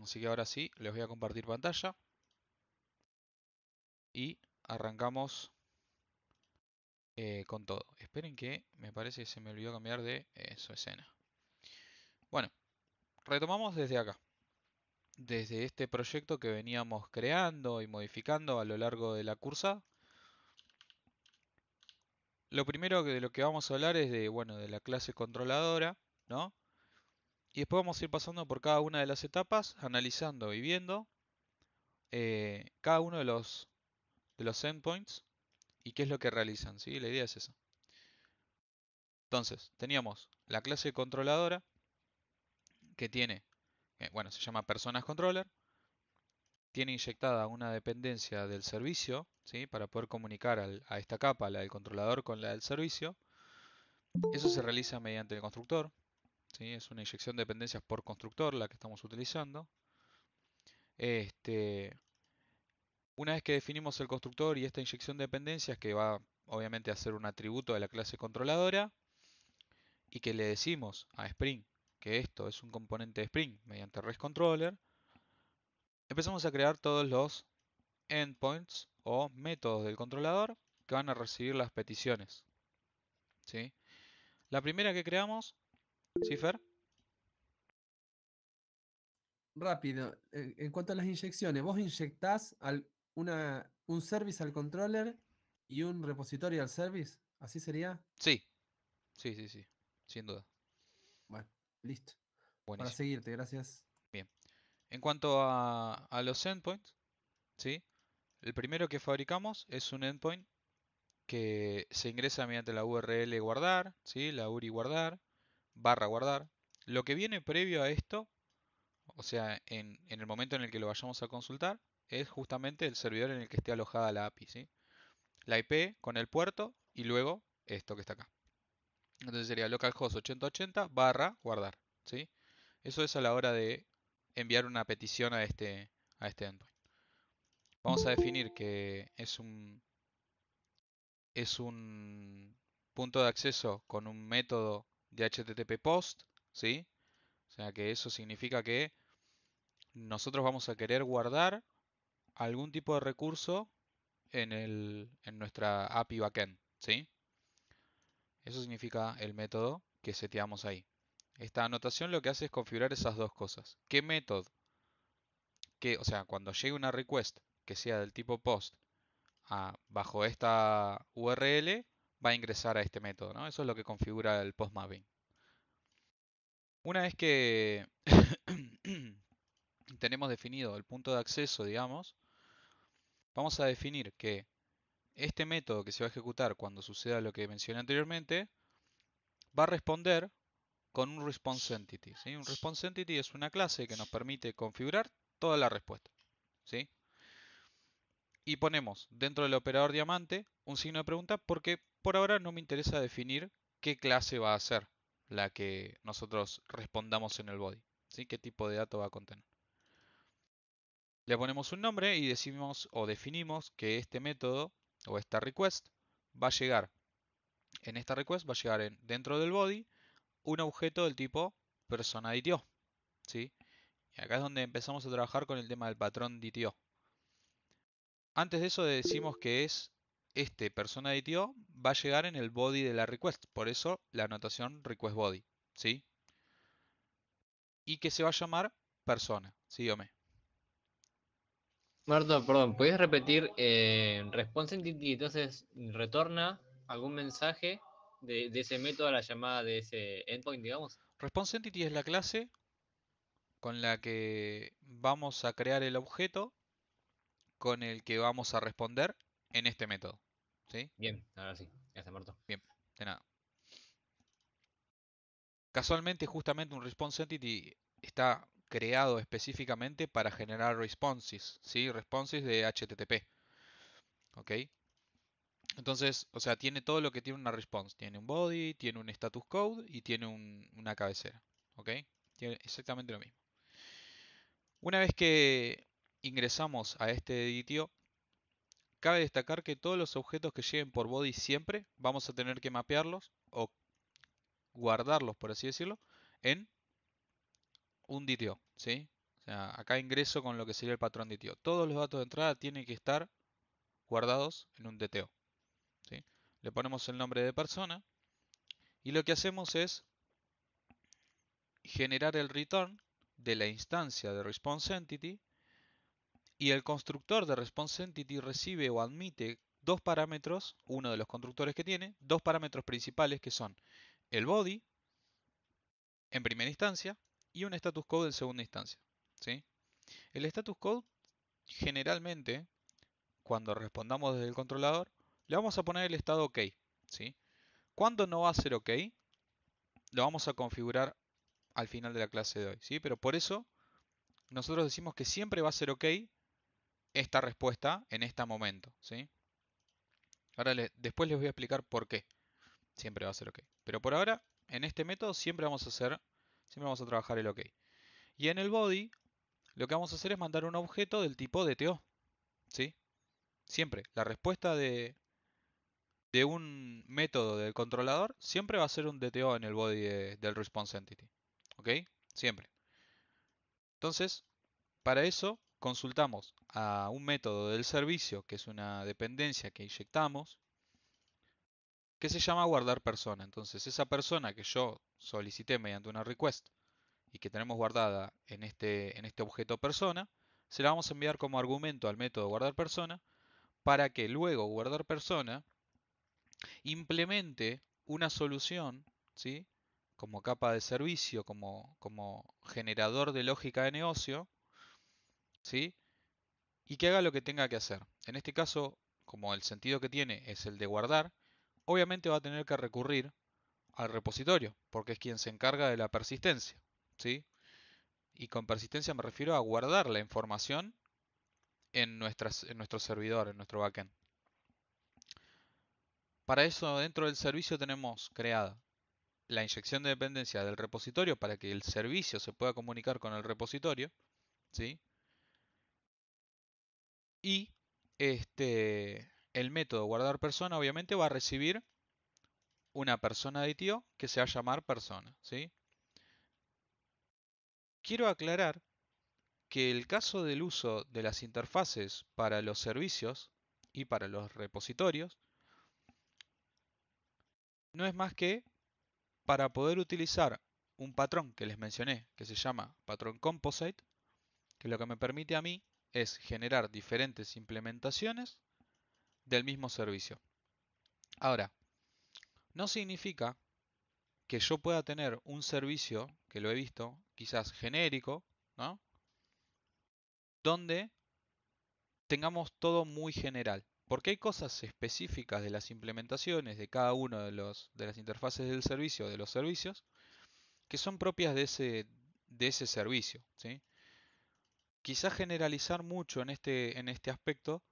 Así que ahora sí, les voy a compartir pantalla y arrancamos con todo. Esperen que me parece que se me olvidó cambiar de su escena. Bueno, retomamos desde acá. Desde este proyecto que veníamos creando y modificando a lo largo de la cursa. Lo primero de lo que vamos a hablar es de, bueno, de la clase controladora, ¿no? Y después vamos a ir pasando por cada una de las etapas, analizando y viendo cada uno de los endpoints y qué es lo que realizan, ¿sí? La idea es esa. Entonces, teníamos la clase controladora que tiene, bueno, se llama personas controller, tiene inyectada una dependencia del servicio, ¿sí? Para poder comunicar a esta capa, la del controlador, con la del servicio. Eso se realiza mediante el constructor, ¿sí? Es una inyección de dependencias por constructor la que estamos utilizando. Este, una vez que definimos el constructor y esta inyección de dependencias, que va obviamente a ser un atributo de la clase controladora, y que le decimos a Spring que esto es un componente de Spring mediante REST empezamos a crear todos los endpoints o métodos del controlador que van a recibir las peticiones. ¿Sí? La primera que creamos, ¿sí, Fer? Rápido, en cuanto a las inyecciones, vos inyectás un service al controller y un repositorio al service, ¿así sería? Sí, sí, sí, sí, sin duda. Bueno, listo. Para Buenísimo. seguirte, gracias. Bien. En cuanto a los endpoints, ¿sí? El primero que fabricamos es un endpoint que se ingresa mediante la URL guardar, ¿sí? La URI guardar, barra guardar. Lo que viene previo a esto, o sea, en el momento en el que lo vayamos a consultar, es justamente el servidor en el que esté alojada la API, ¿sí? La IP con el puerto y luego esto que está acá. Entonces sería localhost 8080 barra guardar, ¿sí? Eso es a la hora de enviar una petición a este endpoint. Vamos a definir que es un punto de acceso con un método de HTTP POST, ¿sí? O sea que eso significa que nosotros vamos a querer guardar algún tipo de recurso en nuestra API backend, ¿sí? Eso significa el método que seteamos ahí. Esta anotación lo que hace es configurar esas dos cosas. ¿Qué método? O sea, cuando llegue una request que sea del tipo POST bajo esta URL, va a ingresar a este método, ¿no? Eso es lo que configura el post mapping. Una vez que tenemos definido el punto de acceso, digamos, vamos a definir que este método que se va a ejecutar cuando suceda lo que mencioné anteriormente, va a responder con un response entity, ¿sí? Un response entity es una clase que nos permite configurar toda la respuesta, ¿sí? Y ponemos dentro del operador diamante un signo de pregunta porque por ahora no me interesa definir qué clase va a ser la que nosotros respondamos en el body, ¿sí? Qué tipo de dato va a contener. Le ponemos un nombre y decimos o definimos que este método o esta request va a llegar, en esta request va a llegar dentro del body un objeto del tipo persona.dio, ¿sí? Y acá es donde empezamos a trabajar con el tema del patrón DTO. Antes de eso decimos que es este persona DTO va a llegar en el body de la request, por eso la anotación request body, ¿sí? Y que se va a llamar persona, ¿sí o me? Marto, perdón, ¿puedes repetir response entity? Entonces, retorna algún mensaje de ese método a la llamada de ese endpoint, digamos. Response entity es la clase con la que vamos a crear el objeto con el que vamos a responder en este método, ¿sí? Bien, ahora sí, gracias, Marto. Bien, de nada. Casualmente, justamente un response entity está creado específicamente para generar responses, ¿sí? Responses de HTTP, ¿ok? Entonces, o sea, tiene todo lo que tiene una response. Tiene un body, tiene un status code y tiene una cabecera, ¿ok? Tiene exactamente lo mismo. Una vez que ingresamos a este editio, cabe destacar que todos los objetos que lleguen por body siempre vamos a tener que mapearlos o guardarlos, por así decirlo, en un DTO, ¿sí? O sea, acá ingreso con lo que sería el patrón DTO. Todos los datos de entrada tienen que estar guardados en un DTO. ¿Sí? Le ponemos el nombre de persona y lo que hacemos es generar el return de la instancia de response entity, y el constructor de response entity recibe o admite dos parámetros, uno de los constructores que tiene, dos parámetros principales que son el body en primera instancia y un status code en segunda instancia. ¿Sí? El status code generalmente, cuando respondamos desde el controlador, le vamos a poner el estado OK. ¿Sí? Cuando no va a ser OK, lo vamos a configurar al final de la clase de hoy. ¿Sí? Pero por eso nosotros decimos que siempre va a ser OK esta respuesta en este momento. ¿Sí? Ahora después les voy a explicar por qué siempre va a ser OK. Pero por ahora, en este método siempre vamos a trabajar el OK. Y en el body, lo que vamos a hacer es mandar un objeto del tipo DTO. ¿Sí? Siempre. La respuesta de un método del controlador siempre va a ser un DTO en el body del response entity. ¿Ok? Siempre. Entonces, para eso consultamos a un método del servicio, que es una dependencia que inyectamos, que se llama guardar persona. Entonces, esa persona que yo solicité mediante una request y que tenemos guardada en este objeto persona, se la vamos a enviar como argumento al método guardar persona para que luego guardar persona implemente una solución, ¿sí? Como capa de servicio, como generador de lógica de negocio, ¿sí? Y que haga lo que tenga que hacer. En este caso, como el sentido que tiene es el de guardar, obviamente va a tener que recurrir al repositorio, porque es quien se encarga de la persistencia, ¿sí? Y con persistencia me refiero a guardar la información en nuestro servidor, en nuestro backend. Para eso, dentro del servicio tenemos creada la inyección de dependencia del repositorio para que el servicio se pueda comunicar con el repositorio, ¿sí? Y el método guardar persona obviamente va a recibir una persona de ITO que se va a llamar persona, ¿sí? Quiero aclarar que el caso del uso de las interfaces para los servicios y para los repositorios no es más que para poder utilizar un patrón que les mencioné, que se llama patrón composite, que lo que me permite a mí es generar diferentes implementaciones del mismo servicio. Ahora, no significa que yo pueda tener un servicio, que lo he visto, quizás genérico, ¿no? Donde tengamos todo muy general. Porque hay cosas específicas de las implementaciones de cada uno de las interfaces del servicio, de los servicios, que son propias de ese servicio, ¿sí? Quizás generalizar mucho en este aspecto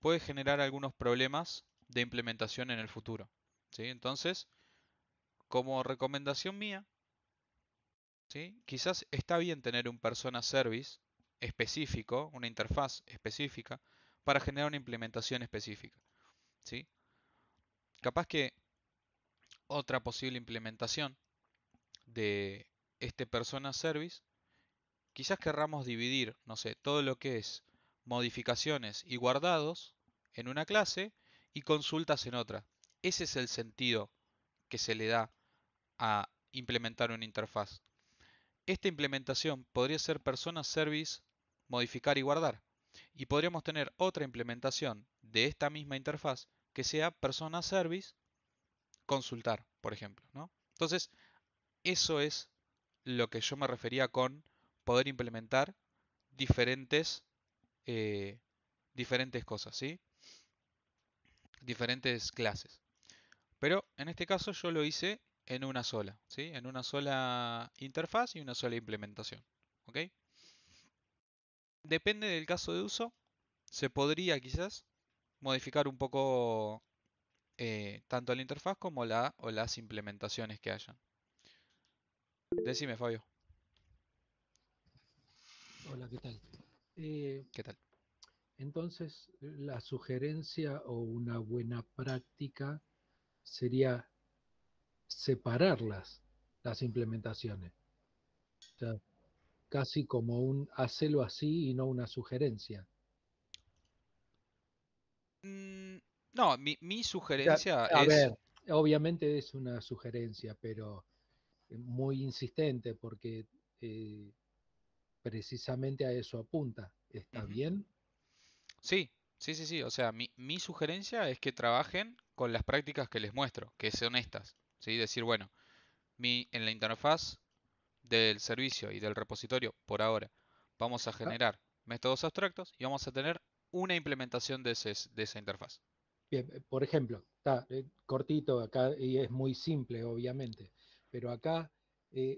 puede generar algunos problemas de implementación en el futuro, ¿sí? Entonces, como recomendación mía, ¿sí? Quizás está bien tener un persona service específico, una interfaz específica, para generar una implementación específica, ¿sí? Capaz que otra posible implementación de este persona service, quizás querramos dividir, no sé, todo lo que es modificaciones y guardados en una clase y consultas en otra. Ese es el sentido que se le da a implementar una interfaz. Esta implementación podría ser persona service, modificar y guardar. Y podríamos tener otra implementación de esta misma interfaz que sea persona service, consultar, por ejemplo, ¿no? Entonces, eso es lo que yo me refería con poder implementar diferentes, eh, diferentes cosas, ¿sí? Diferentes clases. Pero en este caso yo lo hice en una sola, ¿sí? En una sola interfaz y una sola implementación, ¿ok? Depende del caso de uso, se podría quizás modificar un poco tanto la interfaz como o las implementaciones que hayan. Decime, Fabio, Hola, ¿qué tal? Eh, ¿qué tal? entonces, la sugerencia o una buena práctica sería separarlas, las implementaciones. O sea, casi como un hacelo así y no una sugerencia. Mm, no, mi O sea, sugerencia a es, ver, obviamente es una sugerencia, pero muy insistente porque eh, precisamente a eso apunta. ¿Está ujú, bien? sí, sí, o sea, mi sugerencia es que trabajen con las prácticas que les muestro, que son estas, ¿sí? Decir, bueno, en la interfaz del servicio y del repositorio, por ahora, vamos a Ah, generar métodos abstractos y vamos a tener una implementación de esa interfaz. bien, por ejemplo, está cortito acá y es muy simple, obviamente, pero acá,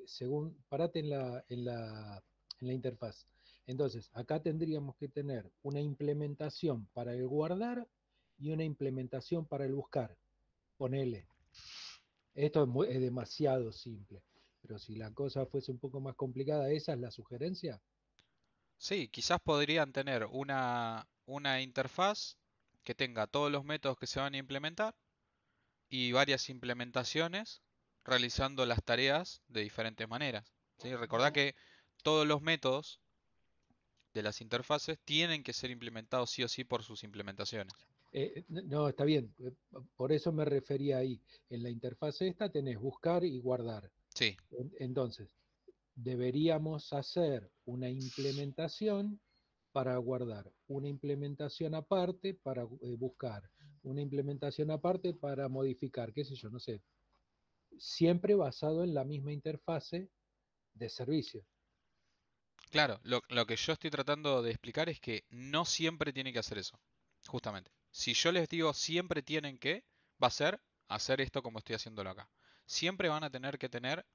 según, parate en la interfaz. Entonces, acá tendríamos que tener una implementación para el guardar y una implementación para el buscar. Ponele. Esto es demasiado simple, pero si la cosa fuese un poco más complicada, ¿esa es la sugerencia? Sí, quizás podrían tener una interfaz que tenga todos los métodos que se van a implementar y varias implementaciones realizando las tareas de diferentes maneras. ¿Sí? Recordá que todos los métodos de las interfaces tienen que ser implementados sí o sí por sus implementaciones. No, está bien, por eso me refería ahí. En la interfaz esta tenés buscar y guardar. Sí, Entonces, deberíamos hacer una implementación para guardar, una implementación aparte para buscar, una implementación aparte para modificar, qué sé yo, no sé, siempre basado en la misma interfase de servicio. claro, lo que yo estoy tratando de explicar es que no siempre tiene que hacer eso, justamente. Si yo les digo siempre tienen que, va a ser hacer esto como estoy haciéndolo acá. Siempre van a tener que tener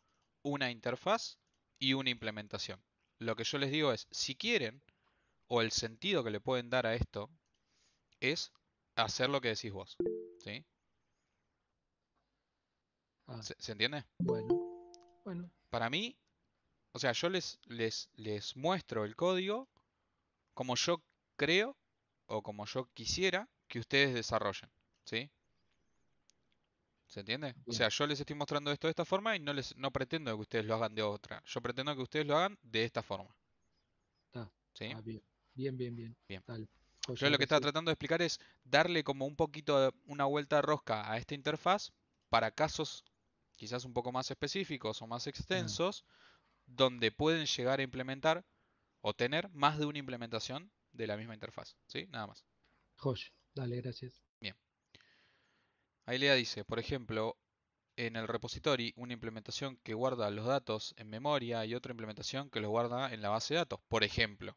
una interfaz y una implementación. Lo que yo les digo es, si quieren, o el sentido que le pueden dar a esto, es hacer lo que decís vos. ¿Sí? Ah, ¿Se entiende? bueno, bueno, Para mí, o sea, yo les muestro el código como yo creo o como yo quisiera que ustedes desarrollen. ¿Sí? ¿Se entiende? O bien, sea, yo les estoy mostrando esto de esta forma y no pretendo que ustedes lo hagan de otra. Yo pretendo que ustedes lo hagan de esta forma. está, ¿Sí? bien, bien, bien, bien, Bien. tal, Yo joya, lo que ahora estaba sí. tratando de explicar es darle como un poquito de una vuelta de rosca a esta interfaz para casos quizás un poco más específicos o más Ah, extensos donde pueden llegar a implementar o tener más de una implementación de la misma interfaz. ¿Sí? Nada más. joya, dale, gracias. Bien. Ahí Lea dice, por ejemplo, en el repository una implementación que guarda los datos en memoria y otra implementación que los guarda en la base de datos. Por ejemplo,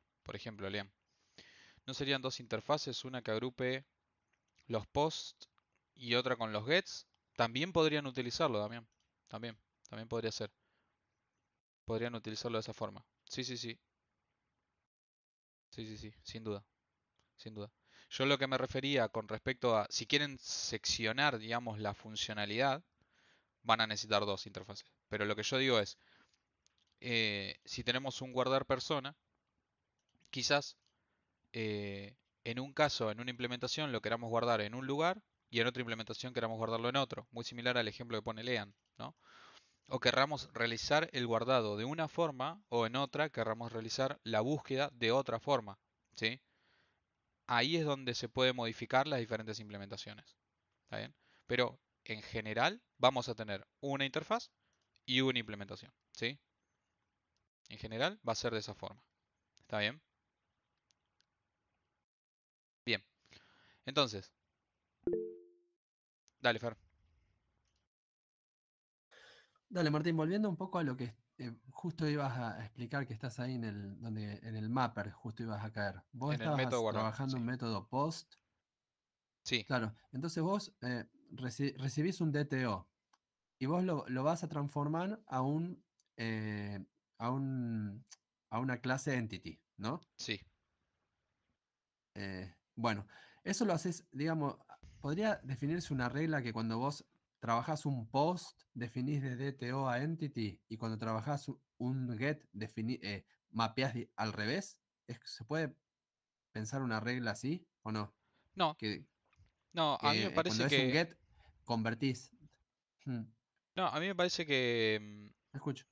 Liam. ¿No serían dos interfaces, una que agrupe los posts y otra con los gets? También podrían utilizarlo, Damián. También, también podría ser. Podrían utilizarlo de esa forma. Sí, sin duda, sin duda. Yo lo que me refería con respecto a, si quieren seccionar, digamos, la funcionalidad, van a necesitar dos interfaces. Pero lo que yo digo es, si tenemos un guardar persona, quizás en un caso, en una implementación, lo queramos guardar en un lugar y en otra implementación queramos guardarlo en otro. Muy similar al ejemplo que pone Lean, ¿no? O querramos realizar el guardado de una forma o en otra querramos realizar la búsqueda de otra forma, ¿sí? Ahí es donde se puede modificar las diferentes implementaciones, ¿está bien? Pero en general vamos a tener una interfaz y una implementación, ¿sí? En general va a ser de esa forma, ¿está bien? Bien, entonces, dale, Fer. Dale, Martín, volviendo un poco a lo que justo ibas a explicar que estás ahí en el mapper, justo ibas a caer. Vos En el método estabas guardar, trabajando sí. un método post, Sí, claro. Entonces vos recibís un DTO y vos lo vas a transformar eh, a un, a una clase entity, ¿no? sí. Bueno, eso lo haces, digamos, podría definirse una regla que cuando vos trabajás un post, definís de DTO a entity y cuando trabajás un get, mapeás al revés. ¿Se puede pensar una regla así o no? No, Que, no, a mí me cuando parece es un que, get, convertís. Hmm, no, a mí me parece que escucho.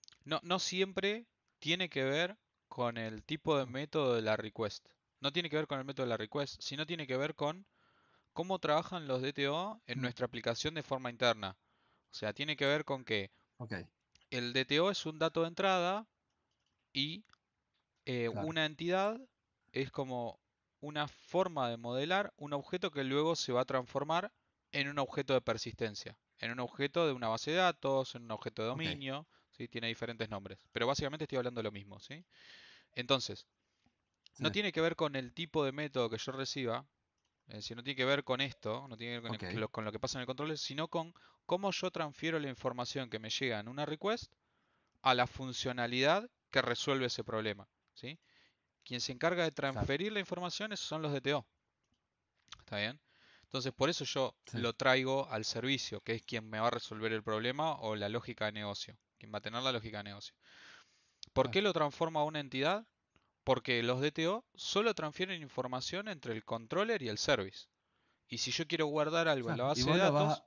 no siempre tiene que ver con el tipo de método de la request. No tiene que ver con el método de la request, sino tiene que ver con cómo trabajan los DTO en Mm, nuestra aplicación de forma interna. O sea, tiene que ver con que Ok, el DTO es un dato de entrada y claro. una entidad es como una forma de modelar un objeto que luego se va a transformar en un objeto de persistencia, en un objeto de una base de datos, en un objeto de Ok, dominio, ¿sí? Tiene diferentes nombres, pero básicamente estoy hablando de lo mismo, ¿sí? Entonces, no sí, tiene que ver con el tipo de método que yo reciba, es decir, no tiene que ver con esto, no tiene que ver con, ok, con lo que pasa en el control, sino con cómo yo transfiero la información que me llega en una request a la funcionalidad que resuelve ese problema, ¿sí? Quien se encarga de claro. transferir la información esos son los DTO, ¿está bien? Entonces, por eso yo Sí, lo traigo al servicio, que es quien me va a resolver el problema o la lógica de negocio, quien va a tener la lógica de negocio. ¿Por qué claro. lo transforma a una entidad? Porque los DTO solo transfieren información entre el controller y el service. Y si yo quiero guardar algo en la Claro. Y base de vos lo vas datos,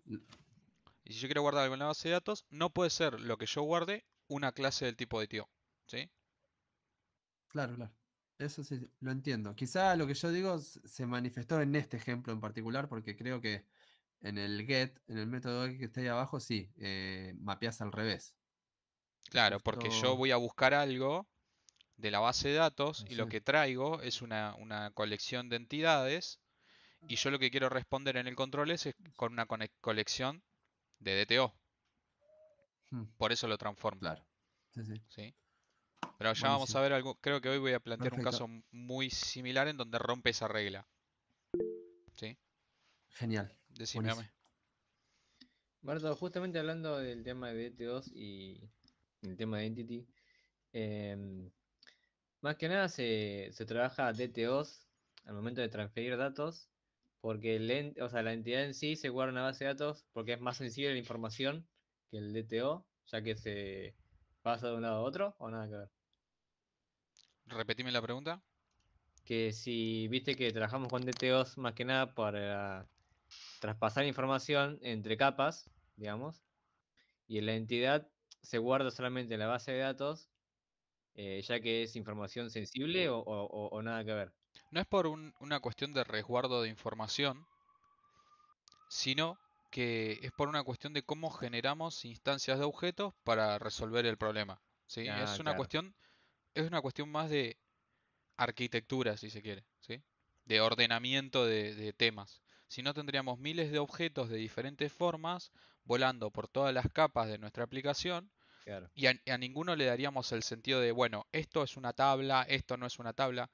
y si yo quiero guardar algo en la base de datos, no puede ser lo que yo guarde una clase del tipo DTO, ¿sí? claro, claro. Eso sí, lo entiendo. Quizá lo que yo digo se manifestó en este ejemplo en particular, porque creo que en el get, en el método get que está ahí abajo, sí, mapeás al revés. Claro, porque yo Justo, voy a buscar algo de la base de datos y lo sí. que traigo es una colección de entidades y yo lo que quiero responder en el control es con una colección de DTO. Mm, Por eso lo transformo, claro. Sí, sí. ¿sí? Pero ya vamos a Buenísimo. ver algo, creo que hoy voy a plantear un caso Perfecto. muy similar en donde rompe esa regla, ¿sí? Genial. Decime, Buenísimo. Ame. Marto, justamente hablando del tema de DT2 y el tema de Entity, em, más que nada se trabaja DT2 al momento de transferir datos, porque o sea, la entidad en sí se guarda en una base de datos porque es más sensible la información que el DTO, ya que se pasa de un lado a otro, o nada que ver. Repetime la pregunta. Que si viste que trabajamos con DTOs más que nada para traspasar información entre capas, digamos, y en la entidad se guarda solamente en la base de datos, ya que es información sensible o nada que ver. No es por una cuestión de resguardo de información, sino que es por una cuestión de cómo generamos instancias de objetos para resolver el problema, ¿sí? Ah, claro, Es una cuestión más de arquitectura, si se quiere, ¿sí? De ordenamiento de temas. Si no, tendríamos miles de objetos de diferentes formas volando por todas las capas de nuestra aplicación claro, y a ninguno le daríamos el sentido de, bueno, esto es una tabla, esto no es una tabla.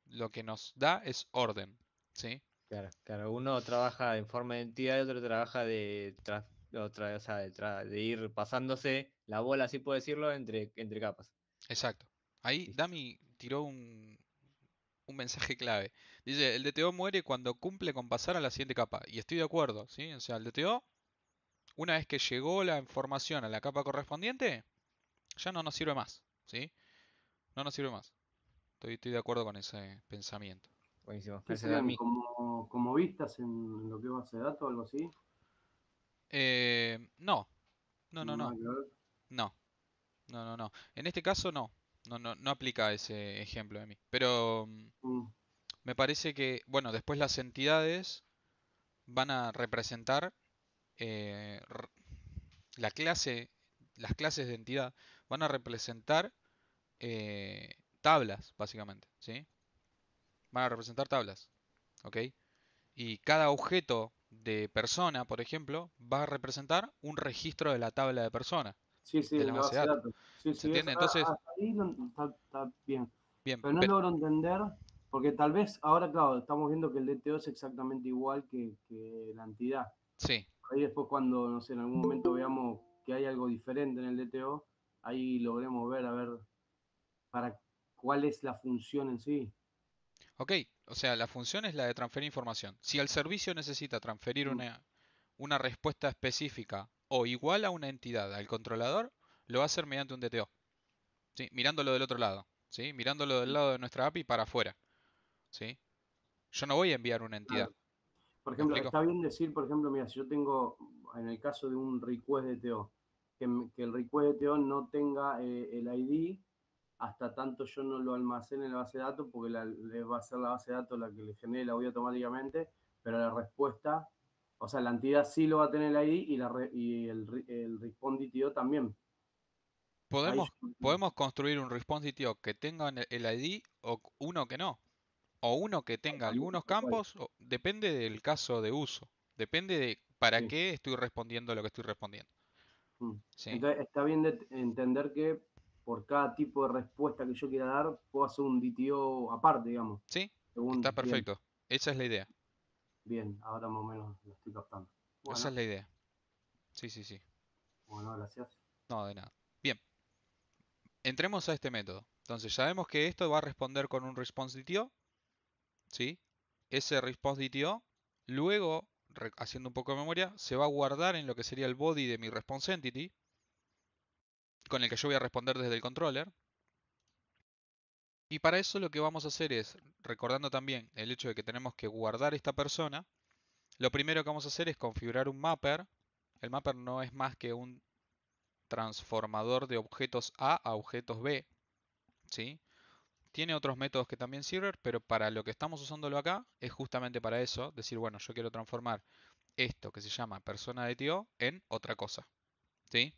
Lo que nos da es orden, ¿sí? claro, claro. Uno trabaja en forma de entidad y otro trabaja o sea, de ir pasándose la bola, así puedo decirlo, entre capas. Exacto. Ahí Listo. Dami tiró un mensaje clave. Dice, el DTO muere cuando cumple con pasar a la siguiente capa. Y estoy de acuerdo, ¿sí? O sea, el DTO, una vez que llegó la información a la capa correspondiente, ya no nos sirve más, ¿sí? No nos sirve más. Estoy de acuerdo con ese pensamiento. Buenísimo. ¿Qué Gracias, serían? Dami. ¿Como vistas en lo que es base de datos o algo así? No, no, no, No, no, nada que ver. no, no. En este caso no. No aplica ese ejemplo de mí. Pero Mm, me parece que, bueno, después las entidades van a representar eh, r- la clase, las clases de entidad van a representar tablas, básicamente, ¿sí? Van a representar tablas, ¿ok? Y cada objeto de persona, por ejemplo, va a representar un registro de la tabla de persona, sí, sí, de la en la base de base de datos. datos. Sí, ¿Se sí, entiende? Entonces, hasta ahí está bien. bien, Pero no logro entender, porque tal vez ahora, claro, estamos viendo que el DTO es exactamente igual que la entidad. sí, Ahí después cuando, no sé, en algún momento veamos que hay algo diferente en el DTO, ahí logremos ver, a ver, para cuál es la función en sí. ok. O sea, la función es la de transferir información. Si el servicio necesita transferir Mm, una respuesta específica o igual a una entidad al controlador, lo va a hacer mediante un DTO, ¿sí? Mirándolo del otro lado, ¿sí? Mirándolo del lado de nuestra API para afuera, ¿sí? Yo no voy a enviar una entidad, claro. Por ¿me ejemplo, explico? está bien decir, por ejemplo, mira, si yo tengo, en el caso de un request DTO, que el request DTO no tenga el ID hasta tanto yo no lo almacene en la base de datos, porque le va a ser la base de datos la que le genere el audio automáticamente, pero la respuesta, o sea, la entidad sí lo va a tener el ID y el response DTO también. Ahí Podemos, yo- podemos construir un response DTO que tenga el ID o uno que no. O uno que tenga También, algunos tal cual. campos, depende del caso de uso. Depende de para Sí. qué estoy respondiendo lo que estoy respondiendo. Mm. ¿Sí? Entonces está bien de entender que por cada tipo de respuesta que yo quiera dar, puedo hacer un DTO aparte, digamos. ¿Sí? Está Según, bien, perfecto. Esa es la idea. bien, ahora más o menos lo estoy captando. Esa Bueno, es la idea. Sí, sí, sí. bueno, gracias. No, de nada. Bien, entremos a este método. Entonces, sabemos que esto va a responder con un response DTO. ¿Sí? Ese response DTO, luego, haciendo un poco de memoria, se va a guardar en lo que sería el body de mi response entity, con el que yo voy a responder desde el controller. Y para eso lo que vamos a hacer es, recordando también el hecho de que tenemos que guardar esta persona, lo primero que vamos a hacer es configurar un mapper. El mapper no es más que un transformador de objetos A a objetos B, ¿sí? Tiene otros métodos que también sirven, pero para lo que estamos usándolo acá es justamente para eso, decir, bueno, yo quiero transformar esto que se llama persona de tío en otra cosa, ¿sí?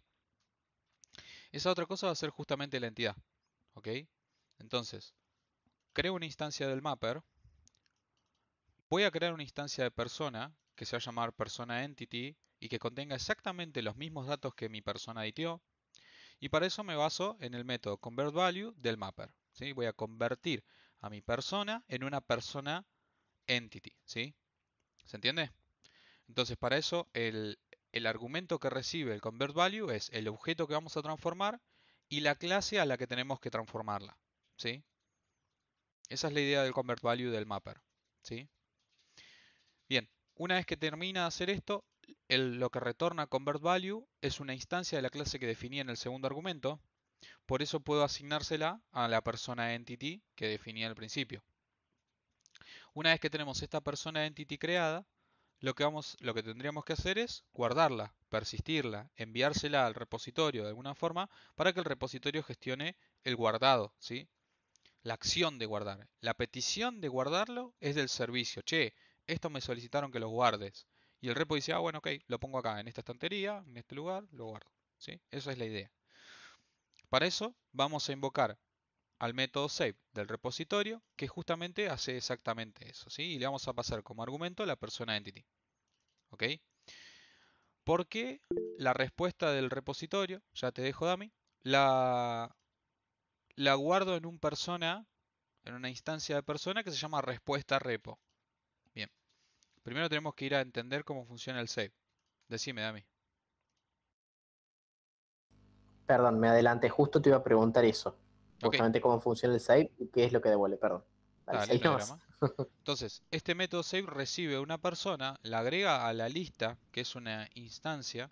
Esa otra cosa va a ser justamente la entidad, ¿ok? Entonces, creo una instancia del mapper, voy a crear una instancia de persona que se va a llamar persona entity y que contenga exactamente los mismos datos que mi persona de tío, y para eso me baso en el método convertValue del mapper, ¿sí? Voy a convertir a mi persona en una persona entity, ¿sí? ¿Se entiende? Entonces, para eso, el argumento que recibe el convertValue es el objeto que vamos a transformar y la clase a la que tenemos que transformarla, ¿sí? Esa es la idea del convertValue del mapper, ¿sí? Bien, una vez que termina de hacer esto, lo que retorna convertValue es una instancia de la clase que definí en el segundo argumento, por eso puedo asignársela a la persona entity que definí al principio. Una vez que tenemos esta persona entity creada, lo que tendríamos que hacer es guardarla, persistirla, enviársela al repositorio de alguna forma para que el repositorio gestione el guardado, ¿sí? La acción de guardar. La petición de guardarlo es del servicio. Che, esto me solicitaron que lo guardes. Y el repo dice, ah, bueno, ok, lo pongo acá, en esta estantería, en este lugar, lo guardo, ¿sí? Esa es la idea. Para eso vamos a invocar al método save del repositorio que justamente hace exactamente eso, ¿sí? Y le vamos a pasar como argumento la persona entity, ¿ok? ¿Por qué la respuesta del repositorio, ya te dejo Dami, la guardo en un persona, en una instancia de persona que se llama respuesta repo? Bien, primero tenemos que ir a entender cómo funciona el save. Decime, Dami. Perdón, me adelanté, justo te iba a preguntar eso. Ok, Justamente cómo funciona el save y qué es lo que devuelve, perdón. Dale, dale, seguí no hay nomás. drama. Entonces, este método save recibe una persona, la agrega a la lista, que es una instancia.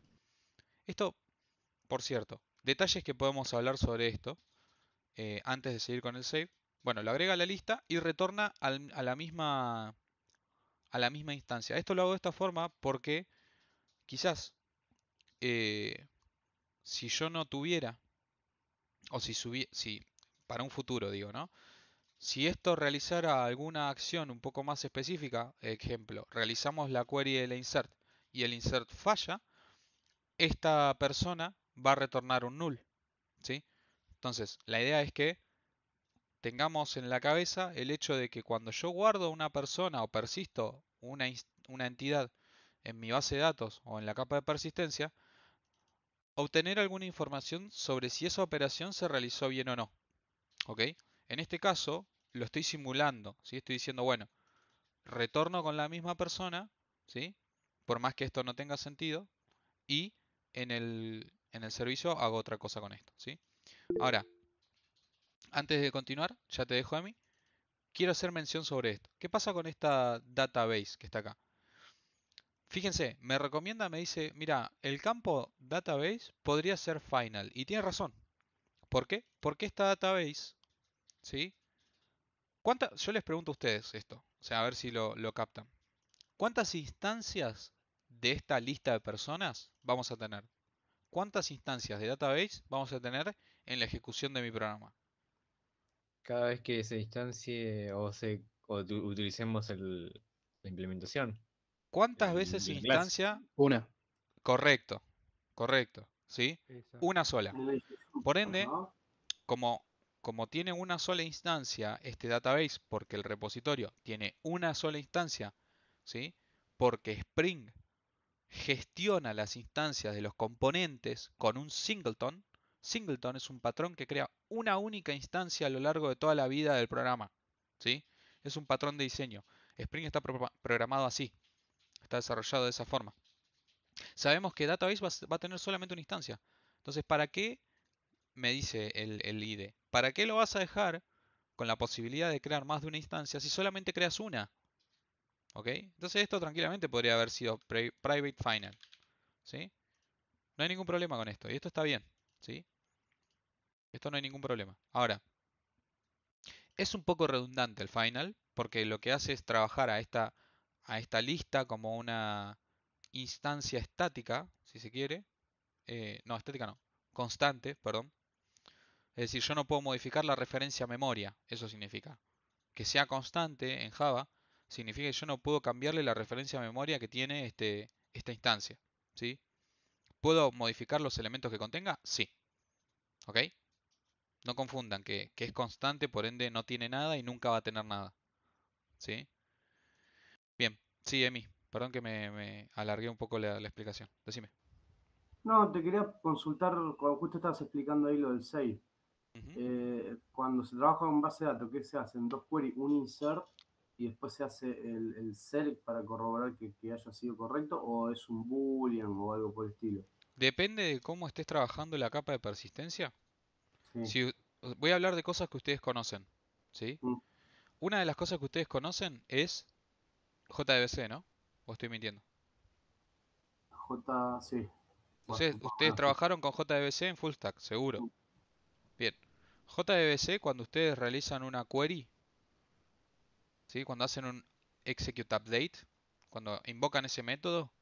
Esto, por cierto, detalles que podemos hablar sobre esto antes de seguir con el save. Bueno, lo agrega a la lista y retorna a la misma instancia. Esto lo hago de esta forma porque quizás eh, si yo no tuviera, o si para un futuro digo, ¿no? Si esto realizara alguna acción un poco más específica, ejemplo, realizamos la query de la insert y el insert falla, esta persona va a retornar un null, ¿sí? Entonces, la idea es que tengamos en la cabeza el hecho de que cuando yo guardo una persona o persisto una entidad en mi base de datos o en la capa de persistencia, obtener alguna información sobre si esa operación se realizó bien o no. ¿Ok? En este caso, lo estoy simulando, ¿sí? Estoy diciendo, bueno, retorno con la misma persona, ¿sí? Por más que esto no tenga sentido, y en el servicio hago otra cosa con esto, ¿sí? Ahora, antes de continuar, ya te dejo a mí, quiero hacer mención sobre esto. ¿Qué pasa con esta database que está acá? Fíjense, me recomienda, me dice, mira, el campo database podría ser final. Y tiene razón. ¿Por qué? Porque esta database, ¿sí? Yo les pregunto a ustedes esto, o sea, a ver si lo captan. ¿Cuántas instancias de esta lista de personas vamos a tener? ¿Cuántas instancias de database vamos a tener en la ejecución de mi programa? cada vez que se distancie utilicemos la implementación, ¿Cuántas veces se la clase. instancia? Una. Correcto, correcto, ¿sí? Exacto. Una sola. Por ende, ¿no? como tiene una sola instancia este database, porque el repositorio tiene una sola instancia, ¿sí? Porque Spring gestiona las instancias de los componentes con un singleton. Singleton es un patrón que crea una única instancia a lo largo de toda la vida del programa, ¿sí? Es un patrón de diseño. Spring está programado así, está desarrollado de esa forma. Sabemos que database va a tener solamente una instancia. Entonces, ¿para qué me dice el IDE? ¿Para qué lo vas a dejar con la posibilidad de crear más de una instancia si solamente creas una? ¿Ok? Entonces esto tranquilamente podría haber sido private final, ¿sí? No hay ningún problema con esto y esto está bien, ¿sí? Esto no hay ningún problema. Ahora, es un poco redundante el final porque lo que hace es trabajar a esta lista como una instancia estática, si se quiere. No, estática no, constante, perdón. Es decir, yo no puedo modificar la referencia a memoria, eso significa. Que sea constante en Java significa que yo no puedo cambiarle la referencia a memoria que tiene esta instancia, ¿sí? ¿Puedo modificar los elementos que contenga? Sí, ¿ok? No confundan que es constante, por ende no tiene nada y nunca va a tener nada, ¿sí? Bien, sí, Emi, perdón que me alargué un poco la explicación, decime. No, te quería consultar, cuando justo estabas explicando ahí lo del save. Ujú. Cuando se trabaja con base de datos, ¿qué se hace? En dos queries, un insert y después se hace el select para corroborar que haya sido correcto, o es un boolean o algo por el estilo. Depende de cómo estés trabajando la capa de persistencia. Sí. Si, voy a hablar de cosas que ustedes conocen, ¿sí? Mm. Una de las cosas que ustedes conocen es JDBC, ¿no? ¿O estoy mintiendo? Sí. Ustedes Bueno, sí. trabajaron con JDBC en full stack, seguro. Bien. JDBC, cuando ustedes realizan una query, ¿sí? Cuando hacen un execute update, cuando invocan ese método,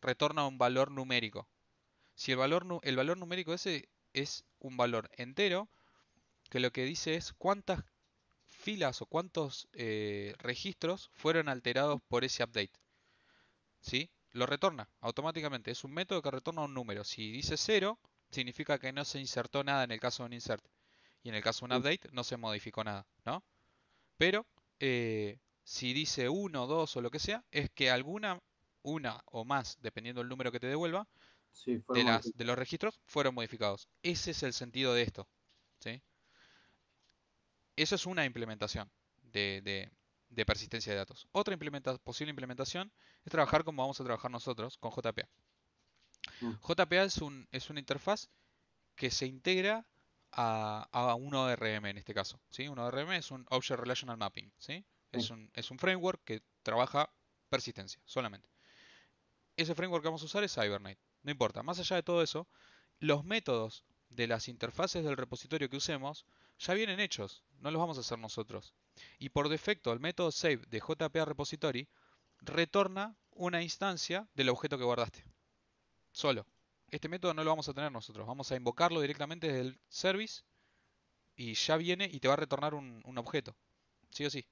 retorna un valor numérico. Si el valor numérico ese es un valor entero, que lo que dice es cuántas filas o cuántos registros fueron alterados por ese update. ¿Sí? Lo retorna automáticamente. Es un método que retorna un número. Si dice 0, significa que no se insertó nada en el caso de un insert. Y en el caso de un update no se modificó nada, ¿no? Pero si dice 1, 2 o lo que sea, es que una o más, dependiendo del número que te devuelva, Sí, de, fueron de los modificados. registros fueron modificados. Ese es el sentido de esto, ¿sí? Eso es una implementación de persistencia de datos. Otra posible implementación es trabajar como vamos a trabajar nosotros con JPA. Mm. JPA es una interfaz que se integra a un ORM en este caso, ¿sí? Un ORM es un Object Relational Mapping, ¿sí? Sí. Es un framework que trabaja persistencia solamente. Ese framework que vamos a usar es Hibernate. No importa, más allá de todo eso, los métodos de las interfaces del repositorio que usemos ya vienen hechos, no los vamos a hacer nosotros. Y por defecto el método save de JPA repository retorna una instancia del objeto que guardaste. Solo. Este método no lo vamos a tener nosotros, vamos a invocarlo directamente desde el service y ya viene y te va a retornar un objeto. Sí o sí,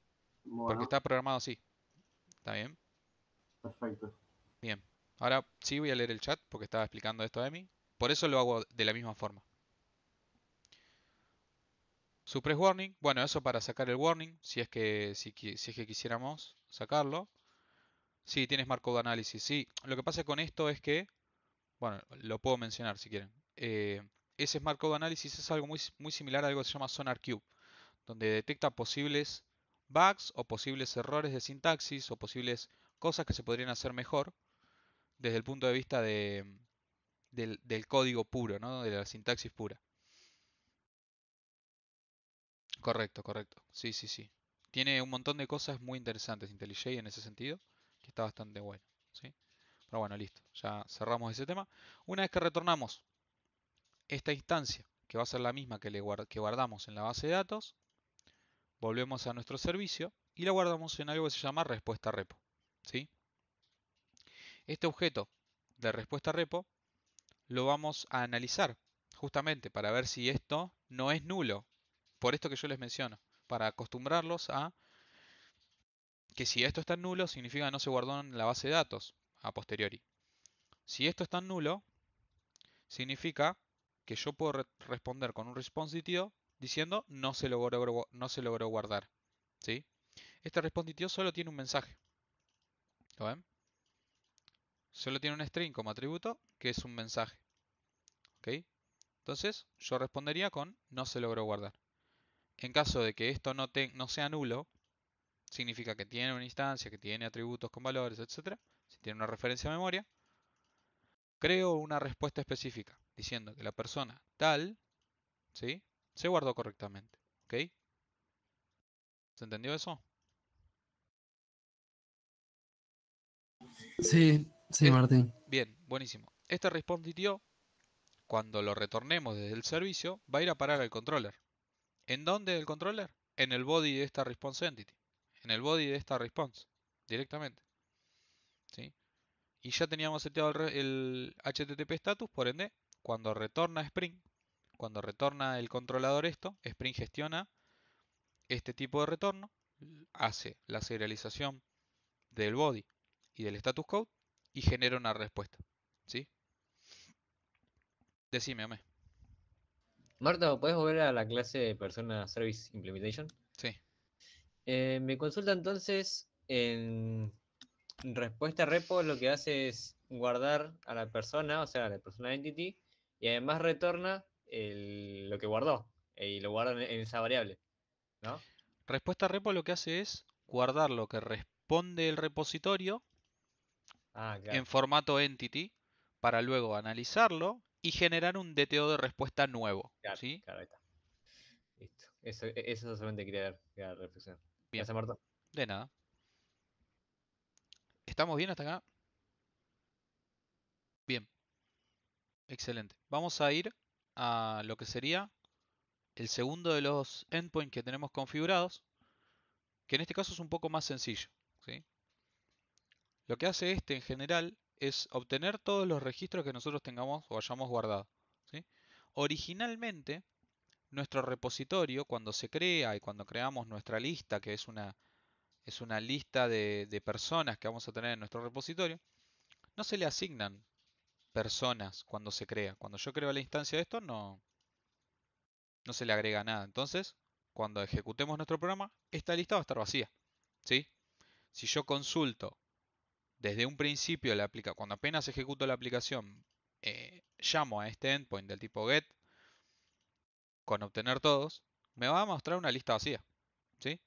porque Bueno, está programado así. ¿Está bien? perfecto. Bien. Ahora sí voy a leer el chat porque estaba explicando esto a mí. Por eso lo hago de la misma forma. Suppress warning, bueno, eso para sacar el warning, si es que quisiéramos sacarlo. Sí, tiene Smart Code Analysis, sí. Lo que pasa con esto es que, bueno, lo puedo mencionar si quieren. Ese Smart Code Analysis es algo muy similar a algo que se llama SonarQube, donde detecta posibles bugs o posibles errores de sintaxis o posibles cosas que se podrían hacer mejor desde el punto de vista del código puro, ¿no? De la sintaxis pura. Correcto, correcto. Sí, sí, sí. Tiene un montón de cosas muy interesantes IntelliJ en ese sentido, que está bastante bueno, ¿sí? Pero bueno, listo. Ya cerramos ese tema. Una vez que retornamos esta instancia, que va a ser la misma que guardamos en la base de datos, volvemos a nuestro servicio y la guardamos en algo que se llama respuesta repo, ¿sí? Este objeto de respuesta repo lo vamos a analizar justamente para ver si esto no es nulo, por esto que yo les menciono, para acostumbrarlos a que si esto está en nulo, significa que no se guardó en la base de datos a posteriori. Si esto está en nulo, significa que yo puedo responder con un response.dio diciendo no se logró guardar. ¿Sí? Este response.dio solo tiene un mensaje. ¿Lo ven? Solo tiene un string como atributo que es un mensaje. ¿Ok? Entonces yo respondería con no se logró guardar. En caso de que esto no sea nulo, significa que tiene una instancia, que tiene atributos con valores, etc. Si tiene una referencia a memoria, creo una respuesta específica diciendo que la persona tal, ¿sí?, se guardó correctamente. ¿Ok? ¿Se entendió eso? Sí, sí, Martín. Bien, buenísimo. Este response.dio, cuando lo retornemos desde el servicio, va a ir a parar al controller. ¿En dónde el controller? En el body de esta response entity. En el body de esta response, directamente. ¿Sí? Y ya teníamos seteado el HTTP status, por ende, cuando retorna Spring, cuando retorna el controlador esto, Spring gestiona este tipo de retorno, hace la serialización del body y del status code y genera una respuesta. ¿Sí? Decime, Ame. Marta, ¿puedes volver a la clase de Persona Service Implementation? Sí. Me consulta entonces, en respuesta repo lo que hace es guardar a la persona, o sea, a la persona entity, y además retorna lo que guardó, y lo guarda en esa variable, ¿no? Respuesta repo lo que hace es guardar lo que responde el repositorio Ah, en claro, formato entity para luego analizarlo y generar un DTO de respuesta nuevo. claro, ¿Sí? claro, ahí está. Listo. Eso solamente quería reflexionar. Bien, Gracias, Marta. de nada. ¿Estamos bien hasta acá? Bien, excelente. Vamos a ir a lo que sería el segundo de los endpoints que tenemos configurados, que en este caso es un poco más sencillo. ¿Sí? Lo que hace este en general es obtener todos los registros que nosotros tengamos o hayamos guardado. ¿Sí? Originalmente, nuestro repositorio, cuando se crea y cuando creamos nuestra lista, que es una lista de personas que vamos a tener en nuestro repositorio, no se le asignan personas cuando se crea. Cuando yo creo la instancia de esto, no se le agrega nada. Entonces, cuando ejecutemos nuestro programa, esta lista va a estar vacía. ¿Sí? Si yo consulto desde un principio cuando apenas ejecuto la aplicación, llamo a este endpoint del tipo get con obtener todos, me va a mostrar una lista vacía. ¿Sí?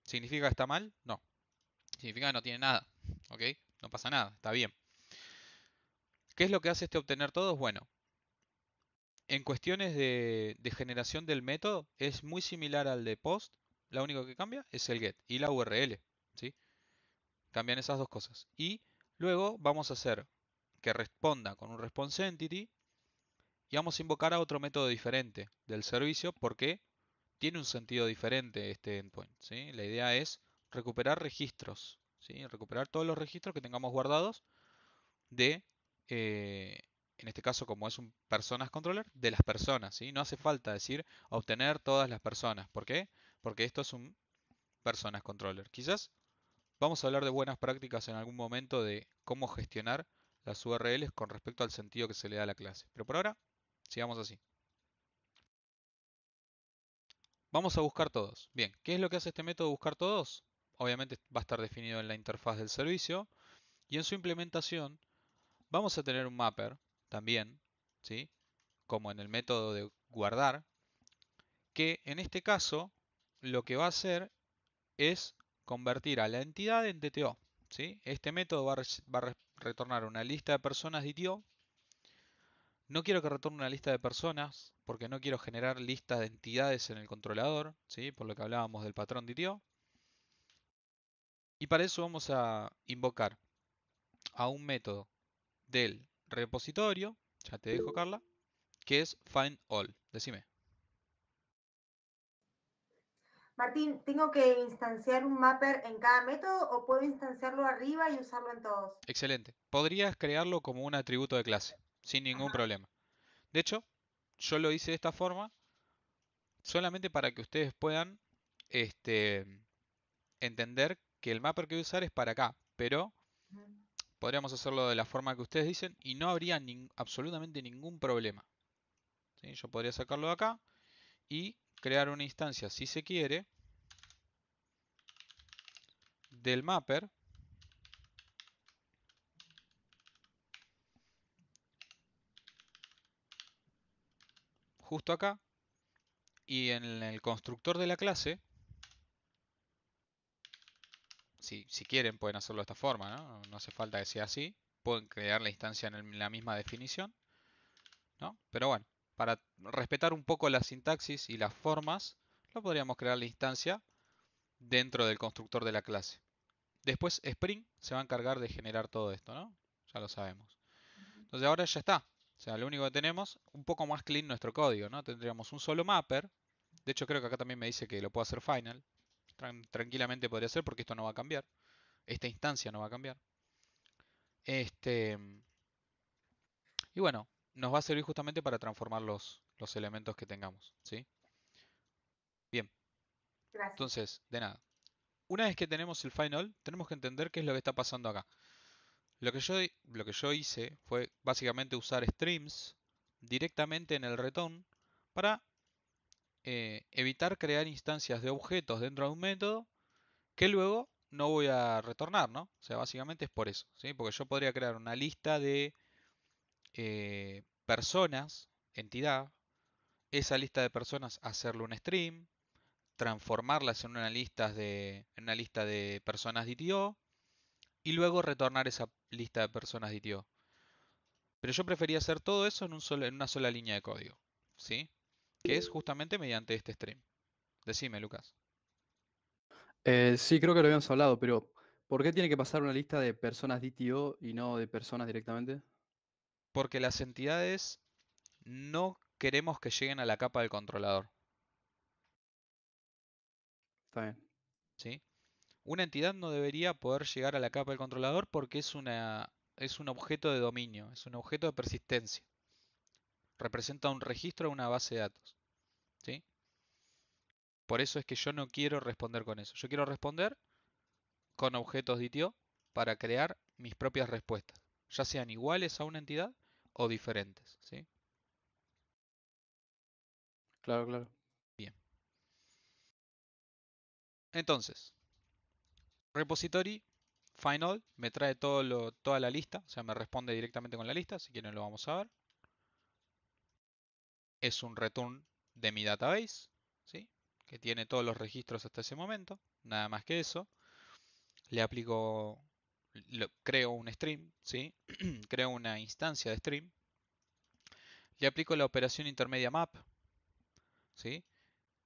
¿Significa que está mal? No. Significa que no tiene nada. ¿Ok? No pasa nada, está bien. ¿Qué es lo que hace este obtener todos? Bueno, en cuestiones de generación del método es muy similar al de post. Lo único que cambia es el get y la URL. ¿Sí? Cambian esas dos cosas. Y luego vamos a hacer que responda con un response entity y vamos a invocar a otro método diferente del servicio porque tiene un sentido diferente este endpoint. ¿Sí? La idea es recuperar registros. ¿Sí? Recuperar todos los registros que tengamos guardados de, en este caso como es un personas controller, de las personas. ¿Sí? No hace falta decir obtener todas las personas. ¿Por qué? Porque esto es un personas controller. Quizás vamos a hablar de buenas prácticas en algún momento de cómo gestionar las URLs con respecto al sentido que se le da a la clase. Pero por ahora, sigamos así. Vamos a buscar todos. Bien, ¿qué es lo que hace este método buscar todos? Obviamente va a estar definido en la interfaz del servicio y en su implementación vamos a tener un mapper también, ¿sí? Como en el método de guardar, que en este caso lo que va a hacer es convertir a la entidad en DTO. ¿Sí? Este método va a retornar una lista de personas DTO. No quiero que retorne una lista de personas porque no quiero generar listas de entidades en el controlador, ¿sí? Por lo que hablábamos del patrón DTO. Y para eso vamos a invocar a un método del repositorio, ya te dejo Carla, que es findAll. Decime. Martín, ¿tengo que instanciar un mapper en cada método o puedo instanciarlo arriba y usarlo en todos? Excelente. Podrías crearlo como un atributo de clase, sin ningún Ajá. problema. De hecho, yo lo hice de esta forma. solamente para que ustedes puedan entender que el mapper que voy a usar es para acá, pero Ujú. podríamos hacerlo de la forma que ustedes dicen y no habría absolutamente ningún problema. ¿Sí? Yo podría sacarlo de acá y crear una instancia, si se quiere, del mapper justo acá, y en el constructor de la clase, si quieren pueden hacerlo de esta forma, ¿no? No hace falta que sea así, pueden crear la instancia en la misma definición, ¿no? Pero bueno, para respetar un poco la sintaxis y las formas, lo podríamos crear la instancia dentro del constructor de la clase. Después Spring se va a encargar de generar todo esto, ¿no? Ya lo sabemos. Entonces ahora ya está. O sea, lo único que tenemos, un poco más clean nuestro código, ¿no? Tendríamos un solo mapper. De hecho, creo que acá también me dice que lo puedo hacer final. Tranquilamente podría ser porque esto no va a cambiar. Esta instancia no va a cambiar. Y bueno, nos va a servir justamente para transformar los elementos que tengamos, ¿sí? Bien, Gracias. entonces, de nada. Una vez que tenemos el final, tenemos que entender qué es lo que está pasando acá. Lo que yo hice fue básicamente usar streams directamente en el return para evitar crear instancias de objetos dentro de un método que luego no voy a retornar, ¿no? O sea, básicamente es por eso, ¿sí? Porque yo podría crear una lista de personas, entidad, esa lista de personas hacerle un stream, transformarlas en una lista de personas DTO y luego retornar esa lista de personas DTO. Pero yo prefería hacer todo eso en una sola línea de código, ¿sí? Que es justamente mediante este stream. Decime, Lucas. Sí, creo que lo habíamos hablado, pero ¿por qué tiene que pasar una lista de personas DTO y no de personas directamente? Porque las entidades no queremos que lleguen a la capa del controlador, Está bien. ¿sí? Una entidad no debería poder llegar a la capa del controlador porque es un objeto de dominio, es un objeto de persistencia. Representa un registro de una base de datos, ¿sí? Por eso es que yo no quiero responder con eso. Yo quiero responder con objetos DTO para crear mis propias respuestas, ya sean iguales a una entidad o diferentes, ¿sí? Claro, claro. Bien. Entonces, repository final me trae toda la lista, o sea, me responde directamente con la lista, si quieren lo vamos a ver. Es un return de mi database, ¿sí? Que tiene todos los registros hasta ese momento, nada más que eso. Le aplico, creo un stream, ¿sí? Creo una instancia de stream. Le aplico la operación intermedia map, ¿sí?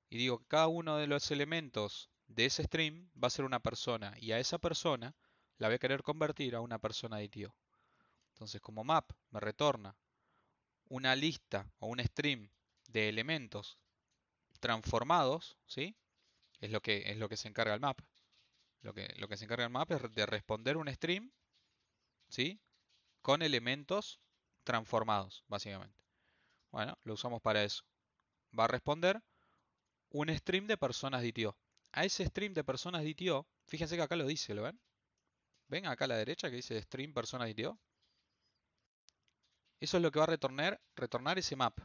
Y digo que cada uno de los elementos de ese stream va a ser una persona y a esa persona la voy a querer convertir a una persona DTO. Entonces como map me retorna una lista o un stream de elementos transformados, ¿sí? Es lo que se encarga el map. Lo que se encarga el map es de responder un stream, ¿sí? Con elementos transformados, básicamente. Bueno, lo usamos para eso. Va a responder un stream de personas DTO. A ese stream de personas DTO, fíjense que acá lo dice, ¿lo ven? ¿Ven acá a la derecha que dice stream personas DTO? Eso es lo que va a retornar ese map.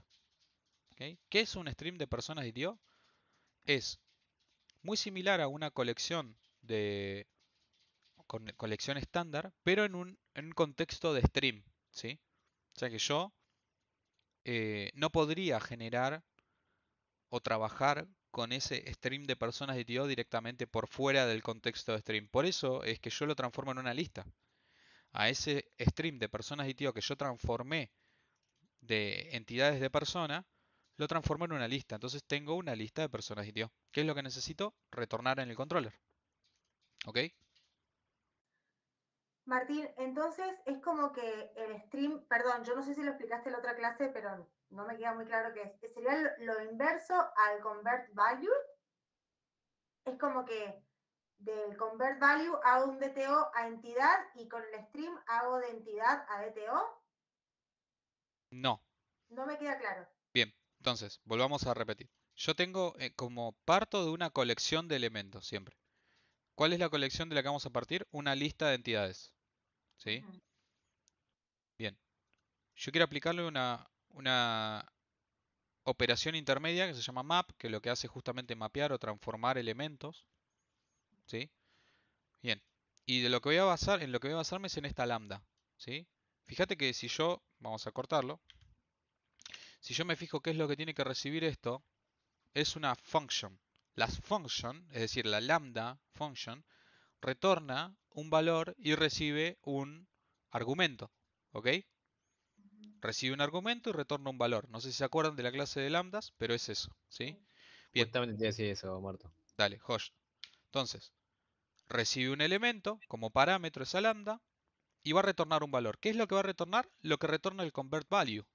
¿Okay? ¿Qué es un stream de personas DTO? Es muy similar a una colección de colección estándar, pero en un contexto de stream, ¿sí? O sea que yo no podría generar o trabajar con ese stream de personas de TO directamente por fuera del contexto de stream. Por eso es que yo lo transformo en una lista. A ese stream de personas de TO que yo transformé de entidades de persona, lo transformo en una lista. Entonces tengo una lista de personas de TO. ¿Qué es lo que necesito? Retornar en el controller. ¿Ok? Martín, entonces es como que el stream, perdón, yo no sé si lo explicaste en la otra clase, pero no me queda muy claro qué es. ¿Sería lo inverso al convert value? Es como que del convert value hago un DTO a entidad y con el stream hago de entidad a DTO. No. No me queda claro. Bien, entonces, volvamos a repetir. Yo tengo como parto de una colección de elementos siempre. ¿Cuál es la colección de la que vamos a partir? Una lista de entidades. ¿Sí? Ujú. Bien. Yo quiero aplicarle una operación intermedia que se llama map, que lo que hace es justamente mapear o transformar elementos. ¿Sí? Bien. Y de lo que voy a basar, en lo que voy a basarme es en esta lambda. ¿Sí? Fíjate que si yo, vamos a cortarlo, si yo me fijo qué es lo que tiene que recibir esto, es una function. La function, es decir, la lambda function, retorna un valor y recibe un argumento. ¿Ok? Recibe un argumento y retorna un valor. No sé si se acuerdan de la clase de lambdas, pero es eso. ¿Sí? Sí. Bien, Justamente te iba a decir eso, Marto. dale, Josh. Entonces, recibe un elemento como parámetro esa lambda y va a retornar un valor. ¿Qué es lo que va a retornar? Lo que retorna el convert value.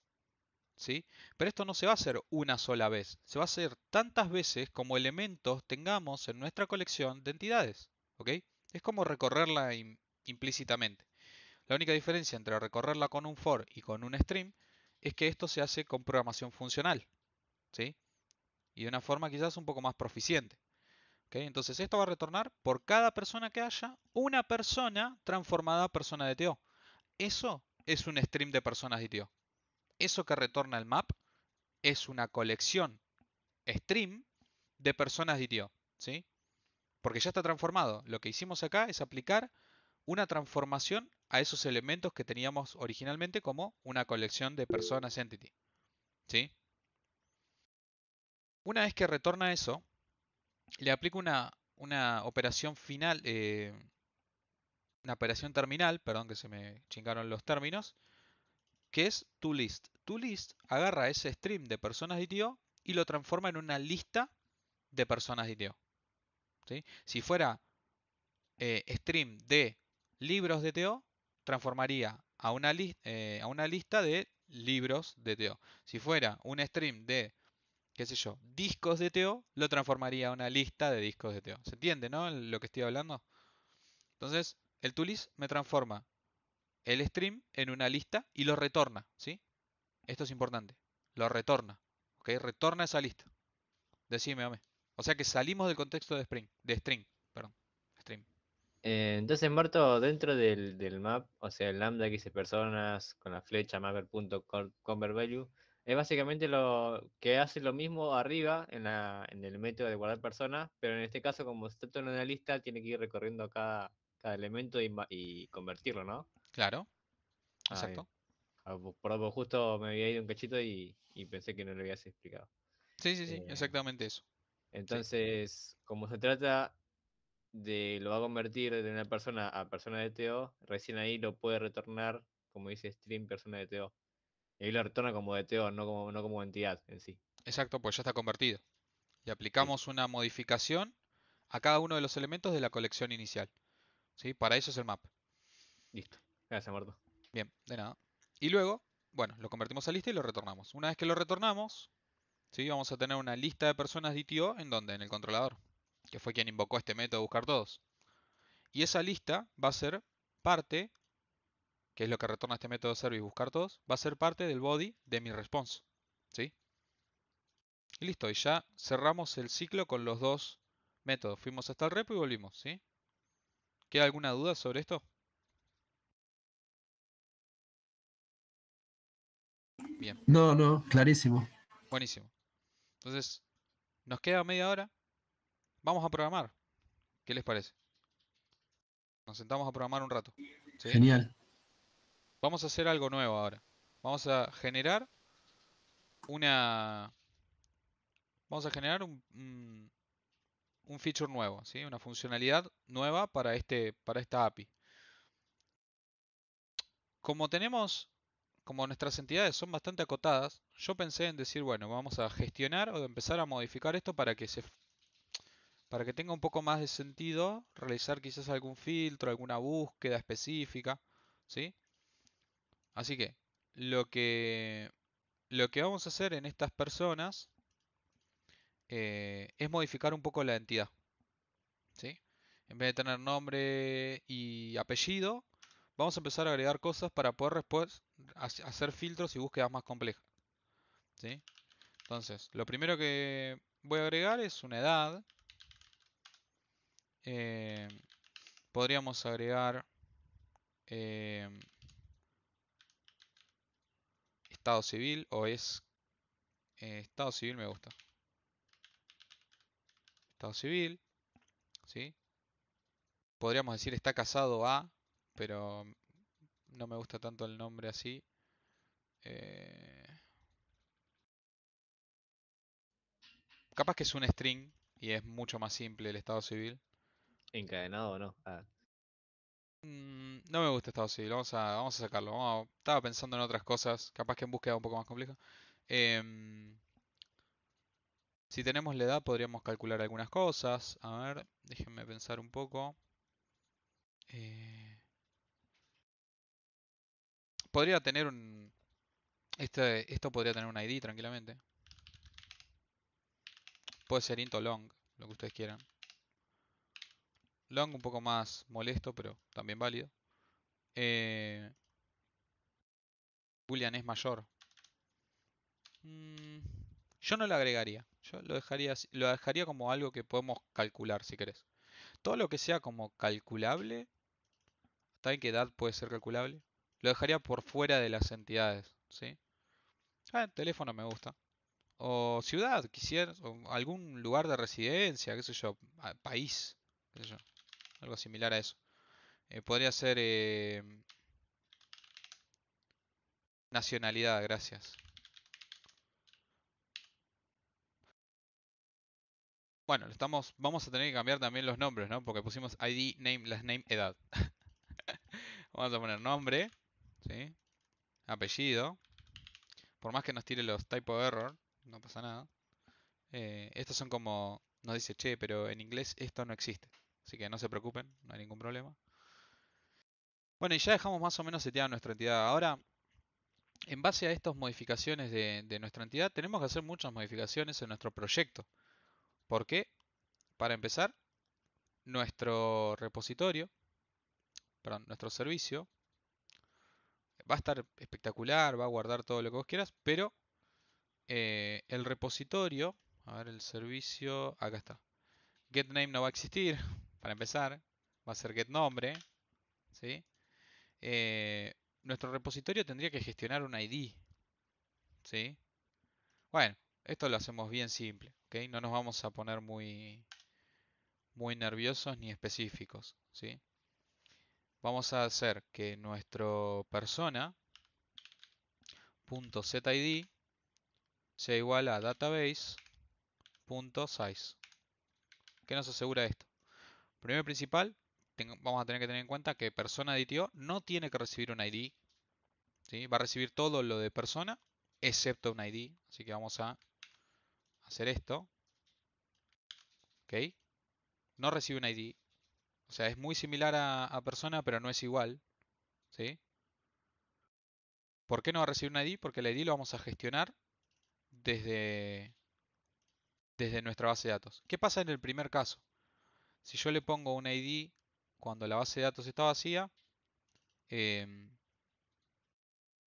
¿Sí? Pero esto no se va a hacer una sola vez. Se va a hacer tantas veces como elementos tengamos en nuestra colección de entidades. ¿Ok? Es como recorrerla implícitamente. La única diferencia entre recorrerla con un for y con un stream es que esto se hace con programación funcional, ¿sí? Y de una forma quizás un poco más proficiente. ¿Ok? Entonces esto va a retornar por cada persona que haya una persona transformada a persona de TO. Eso es un stream de personas de TO. Eso que retorna el map es una colección stream de personas de TO, ¿sí? Porque ya está transformado. Lo que hicimos acá es aplicar una transformación a esos elementos que teníamos originalmente como una colección de personas entity. ¿Sí? Una vez que retorna eso, le aplico una operación final, una operación terminal, perdón que se me chingaron los términos, que es toList. toList agarra ese stream de personas de ITO y lo transforma en una lista de personas de ITO. ¿Sí? Si fuera stream de libros de TO, transformaría a una lista de libros de TO. Si fuera un stream de, qué sé yo, discos de TO, lo transformaría a una lista de discos de TO. ¿Se entiende, no? Lo que estoy hablando. Entonces, el toList me transforma el stream en una lista y lo retorna, ¿sí? Esto es importante. Lo retorna, ¿ok? Retorna esa lista. Decime, Ame. O sea que salimos del contexto de string, perdón. Stream. Entonces, Marto, dentro del map, o sea, el lambda que dice personas con la flecha mapper.convertValue, es básicamente lo que hace lo mismo arriba en el método de guardar personas, pero en este caso, como se trata de una lista, tiene que ir recorriendo cada elemento y convertirlo, ¿no? Claro, Ah, bien. exacto. Por justo me había ido un cachito y pensé que no lo habías explicado. Sí, sí, sí, Eh, exactamente eso. Sí, entonces, como se trata lo va a convertir de una persona a persona de TO, recién ahí lo puede retornar, como dice stream persona de TO. Y ahí lo retorna como de TO, no como entidad en sí. exacto, pues ya está convertido. Le Listo, aplicamos una modificación a cada uno de los elementos de la colección inicial. ¿Sí? Para eso es el map. listo. Gracias, Marto. Bien, de nada. Y luego, bueno, lo convertimos a lista y lo retornamos. Una vez que lo retornamos, ¿sí? Vamos a tener una lista de personas DTO en donde, en el controlador, que fue quien invocó este método buscar todos. Y esa lista va a ser parte, que es lo que retorna este método service buscar todos, va a ser parte del body de mi response. ¿Sí? Y listo, y ya cerramos el ciclo con los dos métodos. Fuimos hasta el repo y volvimos, ¿sí? ¿Queda alguna duda sobre esto? Bien, No, no, clarísimo. buenísimo. Entonces, nos queda media hora. Vamos a programar. ¿Qué les parece? Nos sentamos a programar un rato, ¿sí? Genial. Vamos a hacer algo nuevo ahora. Vamos a generar una... Vamos a generar un feature nuevo, ¿sí? Una funcionalidad nueva para esta API. Como nuestras entidades son bastante acotadas, yo pensé en decir, bueno, vamos a gestionar o empezar a modificar esto para que tenga un poco más de sentido realizar quizás algún filtro, alguna búsqueda específica, ¿sí? Así que lo que, lo que vamos a hacer en estas personas es modificar un poco la entidad, ¿sí? En vez de tener nombre y apellido, vamos a empezar a agregar cosas para poder después hacer filtros y búsquedas más complejas, ¿sí? Entonces, lo primero que voy a agregar es una edad. Podríamos agregar estado civil o es estado civil me gusta. Estado civil, ¿sí? Podríamos decir está casado a, pero no me gusta tanto el nombre así. Capaz que es un string y es mucho más simple el estado civil. Encadenado o no. No me gusta estado civil, vamos a sacarlo. Estaba pensando en otras cosas, capaz que en búsqueda un poco más compleja. Si tenemos la edad podríamos calcular algunas cosas. A ver, déjenme pensar un poco. Podría tener un... esto podría tener un ID tranquilamente. Puede ser int o long, lo que ustedes quieran. Long un poco más molesto, pero también válido. Boolean es mayor. Yo no lo agregaría. Yo lo dejaría como algo que podemos calcular si querés. Todo lo que sea como calculable, ¿está bien que edad puede ser calculable? Lo dejaría por fuera de las entidades, ¿sí? Teléfono me gusta. O ciudad, quisiera, o algún lugar de residencia, qué sé yo, país, qué sé yo, algo similar a eso. Podría ser nacionalidad, gracias. Bueno, vamos a tener que cambiar también los nombres, ¿no? Porque pusimos ID, name, last name, edad. Vamos a poner nombre, ¿sí? Apellido. Por más que nos tire los typo error, no pasa nada. Estos son como, nos dice, che, pero en inglés esto no existe. Así que no se preocupen, no hay ningún problema. Bueno, y ya dejamos más o menos seteada nuestra entidad. Ahora, en base a estas modificaciones de nuestra entidad, tenemos que hacer muchas modificaciones en nuestro proyecto. ¿Por qué? Para empezar, nuestro repositorio, perdón, nuestro servicio, va a estar espectacular, va a guardar todo lo que vos quieras, pero el repositorio, a ver el servicio, acá está. GetName no va a existir, para empezar, va a ser getNombre, ¿sí? Nuestro repositorio tendría que gestionar un ID, ¿sí? Bueno, esto lo hacemos bien simple, ¿ok? No nos vamos a poner muy nerviosos ni específicos, ¿sí? Vamos a hacer que nuestro persona.setID sea igual a database.size. ¿Qué nos asegura esto? Primero y principal, vamos a tener que tener en cuenta que persona DTO no tiene que recibir un ID, ¿sí? Va a recibir todo lo de persona, excepto un ID. Así que vamos a hacer esto. ¿Ok? No recibe un ID. O sea, es muy similar a persona, pero no es igual. ¿Sí? ¿Por qué no va a recibir un ID? Porque el ID lo vamos a gestionar desde nuestra base de datos. ¿Qué pasa en el primer caso? Si yo le pongo un ID cuando la base de datos está vacía,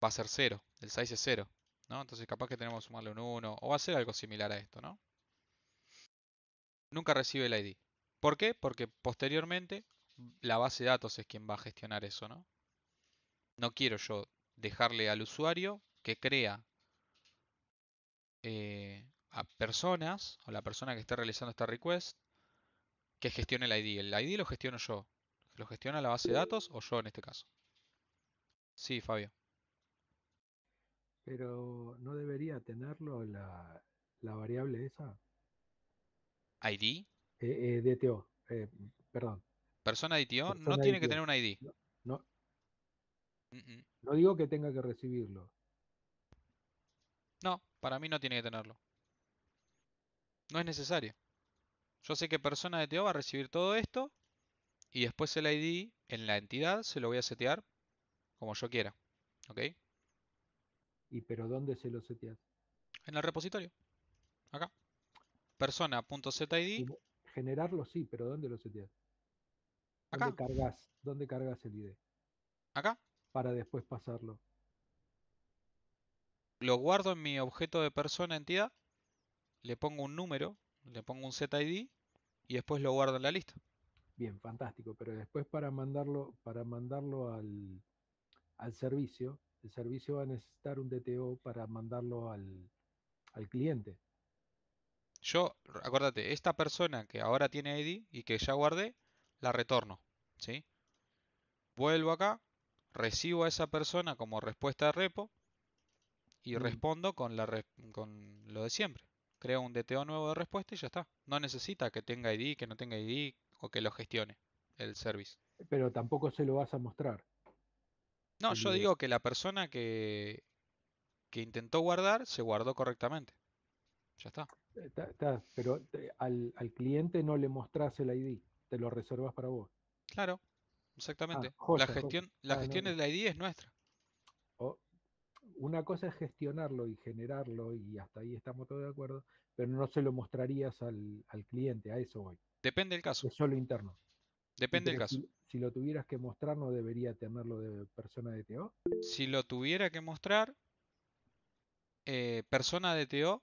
va a ser 0. El size es 0. ¿No? Entonces capaz que tenemos que sumarle un 1 o va a ser algo similar a esto, ¿no? Nunca recibe el ID. ¿Por qué? Porque posteriormente la base de datos es quien va a gestionar eso, ¿no? No quiero yo dejarle al usuario que crea a personas, o la persona que esté realizando esta request, que gestione el ID. El ID lo gestiono yo. ¿Lo gestiona la base de datos o yo en este caso? Sí, Fabio. Pero no debería tenerlo la variable esa. ID. DTO, perdón, Persona DTO no persona tiene que DTO. tener un ID. No, no, Mm, mm. no digo que tenga que recibirlo. No, para mí no tiene que tenerlo. No es necesario. Yo sé que persona DTO va a recibir todo esto y después el ID en la entidad se lo voy a setear como yo quiera. ¿Ok? ¿Y pero dónde se lo seteas? En el repositorio. Acá. Persona.setID. Generarlo sí, pero ¿dónde lo seteas? Acá. ¿Dónde cargas el ID? Acá. Para después pasarlo. Lo guardo en mi objeto de persona entidad. le pongo un número, le pongo un ZID y después lo guardo en la lista. Bien, fantástico, pero después para mandarlo al servicio, el servicio va a necesitar un DTO para mandarlo al cliente. Yo, acuérdate, esta persona que ahora tiene ID y que ya guardé, la retorno, ¿sí? Vuelvo acá, recibo a esa persona como respuesta de repo y Mm, respondo con lo de siempre. Creo un DTO nuevo de respuesta y ya está. No necesita que tenga ID, que no tenga ID o que lo gestione el service. Pero tampoco se lo vas a mostrar. No, yo El, digo que la persona que intentó guardar se guardó correctamente. Ya está. pero al cliente no le mostrás el ID, te lo reservas para vos. Claro, Ah, exactamente. La joya, joya. gestión, la Ah, no, gestión no. del ID es nuestra. O- una cosa es gestionarlo y generarlo y hasta ahí estamos todos de acuerdo, pero no se lo mostrarías al cliente, a eso voy. Depende del caso. Es solo interno. Y Depende del pero caso. si lo tuvieras que mostrar, ¿no debería tenerlo de persona de TO? Si lo tuviera que mostrar, persona de TO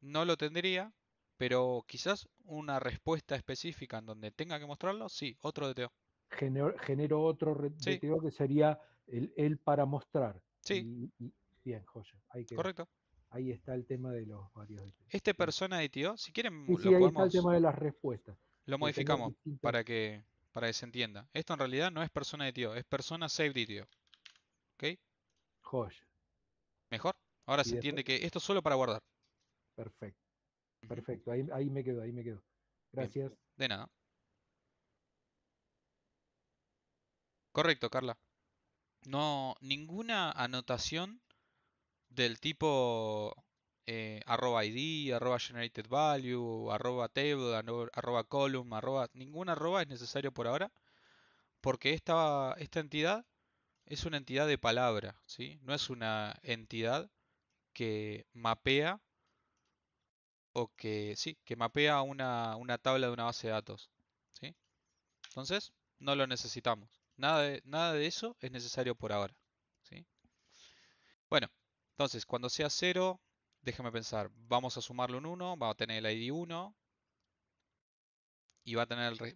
no lo tendría, pero quizás una respuesta específica en donde tenga que mostrarlo, sí, otro de TO. Genero otro Sí, DTO que sería el para mostrar. sí, Bien, joya, ahí quedó. correcto. Ahí está el tema de los varios DTO. Este Bien. persona de TO, si quieren Sí, sí, lo ahí está el podemos, tema de las respuestas. lo De tener modificamos distintos. para que se entienda. Esto en realidad no es persona de TO, es persona save de TO. ¿Ok? Joya. ¿Mejor? Ahora Y se después, entiende que esto es solo para guardar. perfecto, Ujú. perfecto. Ahí me quedo, ahí me quedo. Bien, Gracias. de nada. Correcto, Carla. No, ninguna anotación del tipo arroba id, arroba generated value, arroba table, arroba column, ninguna arroba es necesario por ahora, porque esta entidad es una entidad de palabra, ¿sí? No es una entidad que mapea o que, sí, que mapea una tabla de una base de datos, ¿sí? Entonces, no lo necesitamos. Nada de eso es necesario por ahora, ¿sí? Bueno, entonces cuando sea 0, déjame pensar, vamos a sumarle un 1, va a tener el ID 1 y va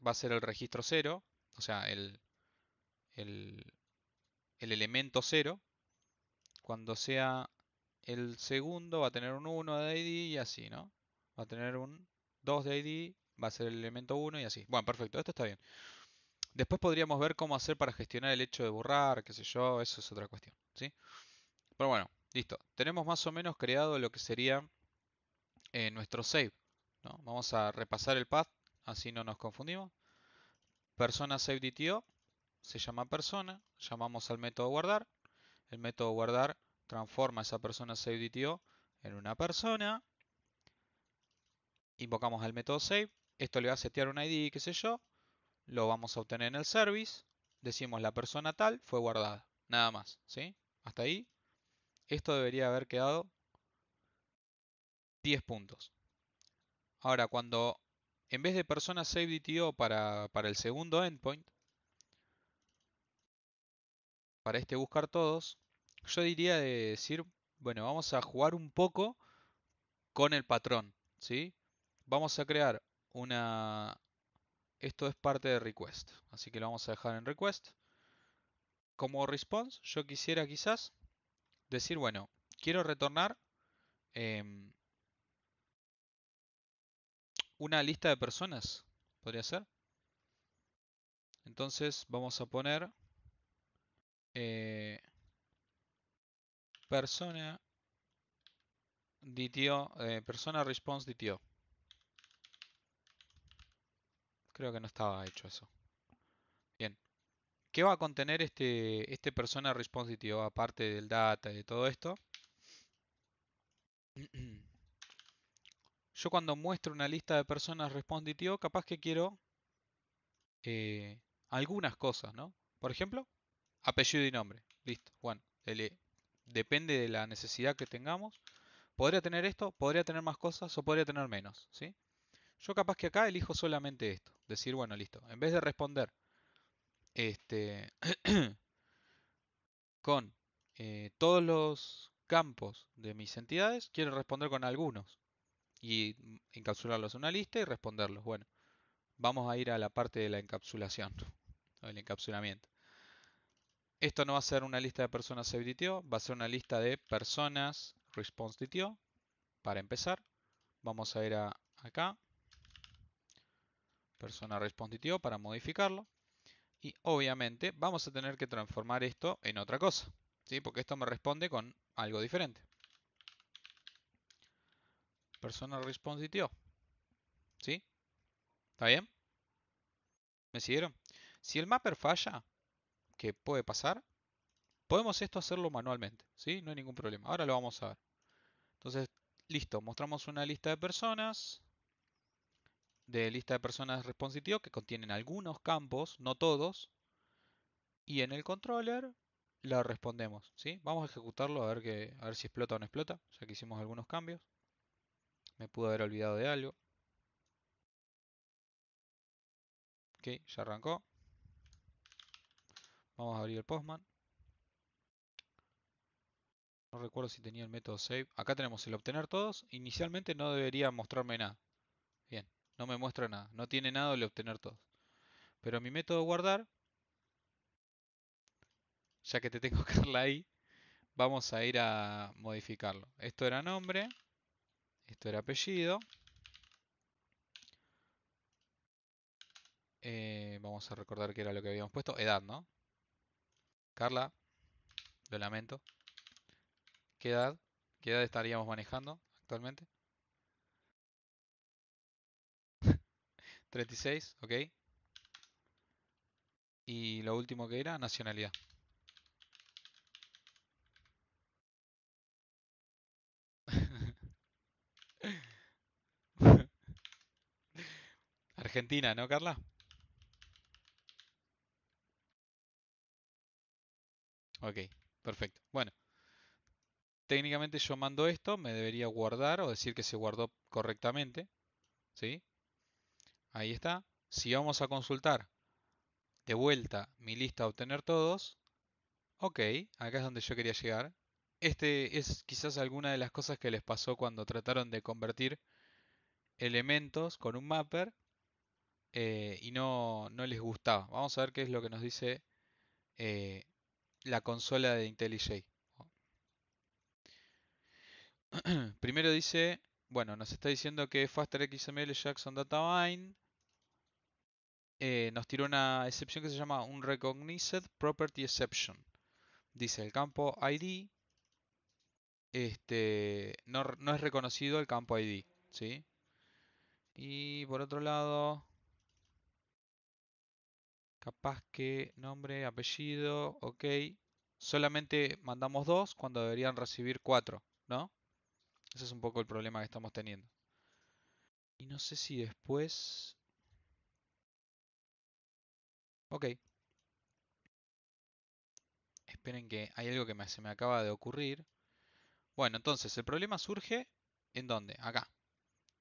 a ser el registro 0, o sea, el, el elemento 0. Cuando sea el segundo va a tener un 1 de ID y así, ¿no? Va a tener un 2 de ID, va a ser el elemento 1 y así. Bueno, perfecto, esto está bien. Después podríamos ver cómo hacer para gestionar el hecho de borrar, qué sé yo, eso es otra cuestión, ¿sí? Pero bueno, listo. Tenemos más o menos creado lo que sería nuestro save, ¿no? Vamos a repasar el path, así no nos confundimos. Persona saveDTO se llama persona, llamamos al método guardar. El método guardar transforma a esa persona saveDTO en una persona. Invocamos al método save. Esto le va a setear un ID, qué sé yo. Lo vamos a obtener en el service. Decimos la persona tal fue guardada. Nada más, ¿sí? Hasta ahí. Esto debería haber quedado 10 puntos. Ahora, cuando en vez de persona saveDTO para el segundo endpoint, para este buscar todos, yo diría de decir, bueno, vamos a jugar un poco con el patrón, ¿sí? Vamos a crear una... Esto es parte de request, así que lo vamos a dejar en request. Como response, yo quisiera quizás decir, bueno, quiero retornar em, una lista de personas, podría ser. Entonces vamos a poner eh, persona DTO, persona response DTO. Creo que no estaba hecho eso. Bien. ¿Qué va a contener este persona response DTO aparte del data y de todo esto? Yo cuando muestro una lista de personas response DTO, capaz que quiero eh, algunas cosas, ¿no? Por ejemplo, apellido y nombre. Listo. Bueno, depende de la necesidad que tengamos. Podría tener esto, podría tener más cosas o podría tener menos, ¿sí? Yo capaz que acá elijo solamente esto. Decir, bueno, listo. En vez de responder este, con todos los campos de mis entidades, quiero responder con algunos. y encapsularlos en una lista y responderlos. Bueno, vamos a ir a la parte de la encapsulación, o el encapsulamiento. Esto no va a ser una lista de personas SaveDTO, va a ser una lista de personas ResponseDTO. Para empezar, vamos a ir a acá, persona ResponseDTO para modificarlo. Y obviamente vamos a tener que transformar esto en otra cosa, ¿sí? Porque esto me responde con algo diferente. Persona ResponseDTO, ¿sí? ¿Está bien? ¿Me siguieron? Si el mapper falla, que puede pasar, podemos esto hacerlo manualmente, ¿sí? No hay ningún problema. Ahora lo vamos a ver. Entonces, listo, mostramos una lista de personas ResponseDTO que contienen algunos campos, no todos, y en el controller la respondemos, ¿sí? Vamos a ejecutarlo a ver si explota o no explota, ya que hicimos algunos cambios. Me pude haber olvidado de algo. Ok, ya arrancó. Vamos a abrir el Postman. No recuerdo si tenía el método save. Acá tenemos el obtener todos. Inicialmente no debería mostrarme nada. Bien, no me muestra nada. No tiene nada el obtener todos. Pero mi método guardar, ya que te tengo Carla ahí, vamos a ir a modificarlo. Esto era nombre. Esto era apellido. Vamos a recordar que era lo que habíamos puesto. Edad, ¿no? Carla, lo lamento. ¿Qué edad? ¿Qué edad estaríamos manejando actualmente? 36, ok. Y lo último que era, nacionalidad. Argentina, ¿no, Carla? Ok, perfecto. Bueno, técnicamente yo mando esto, me debería guardar o decir que se guardó correctamente. ¿Sí? Ahí está. Si vamos a consultar de vuelta mi lista a obtener todos, ok, acá es donde yo quería llegar. Este es quizás alguna de las cosas que les pasó cuando trataron de convertir elementos con un mapper y no les gustaba. Vamos a ver qué es lo que nos dice eh, la consola de IntelliJ. Primero dice, bueno, nos está diciendo que FasterXML Jackson Data Bind nos tiró una excepción que se llama un Recognized Property Exception. Dice el campo ID no es reconocido el campo ID, ¿sí? Y por otro lado, capaz que nombre, apellido, ok. Solamente mandamos 2 cuando deberían recibir 4, ¿no? Ese es un poco el problema que estamos teniendo. Y no sé si después... Ok. Esperen que hay algo que se me acaba de ocurrir. Bueno, entonces el problema surge ¿en dónde? Acá.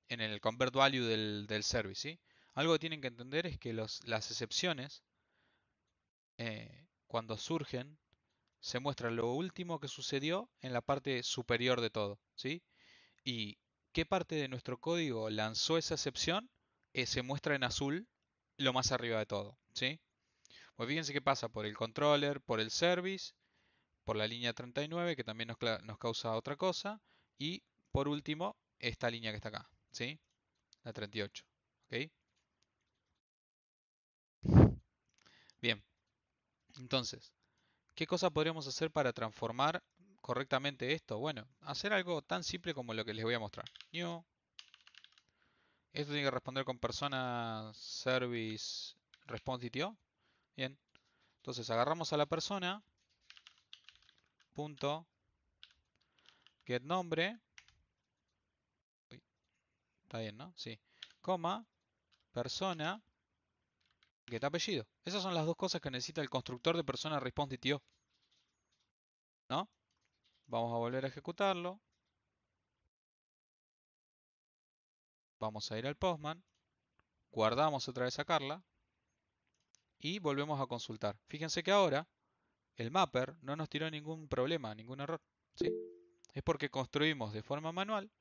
En el convert value del service, ¿sí? Algo que tienen que entender es que las excepciones, cuando surgen, se muestra lo último que sucedió en la parte superior de todo, ¿sí? Y qué parte de nuestro código lanzó esa excepción, se muestra en azul lo más arriba de todo, ¿sí? Pues fíjense qué pasa por el controller, por el service, por la línea 39 que también nos causa otra cosa y por último esta línea que está acá, ¿sí? La 38, ¿ok? Bien, entonces, ¿qué cosa podríamos hacer para transformar correctamente esto? Bueno, hacer algo tan simple como lo que les voy a mostrar. New. Esto tiene que responder con persona service response DTO. Bien. Entonces agarramos a la persona. Punto. Get nombre. Uy, está bien, ¿no? Sí. Coma. Persona. Get apellido. Esas son las dos cosas que necesita el constructor de persona response DTO. ¿No? Vamos a volver a ejecutarlo. Vamos a ir al Postman. Guardamos otra vez a Carla. Y volvemos a consultar. Fíjense que ahora el mapper no nos tiró ningún problema, ningún error, ¿sí? Es porque construimos de forma manual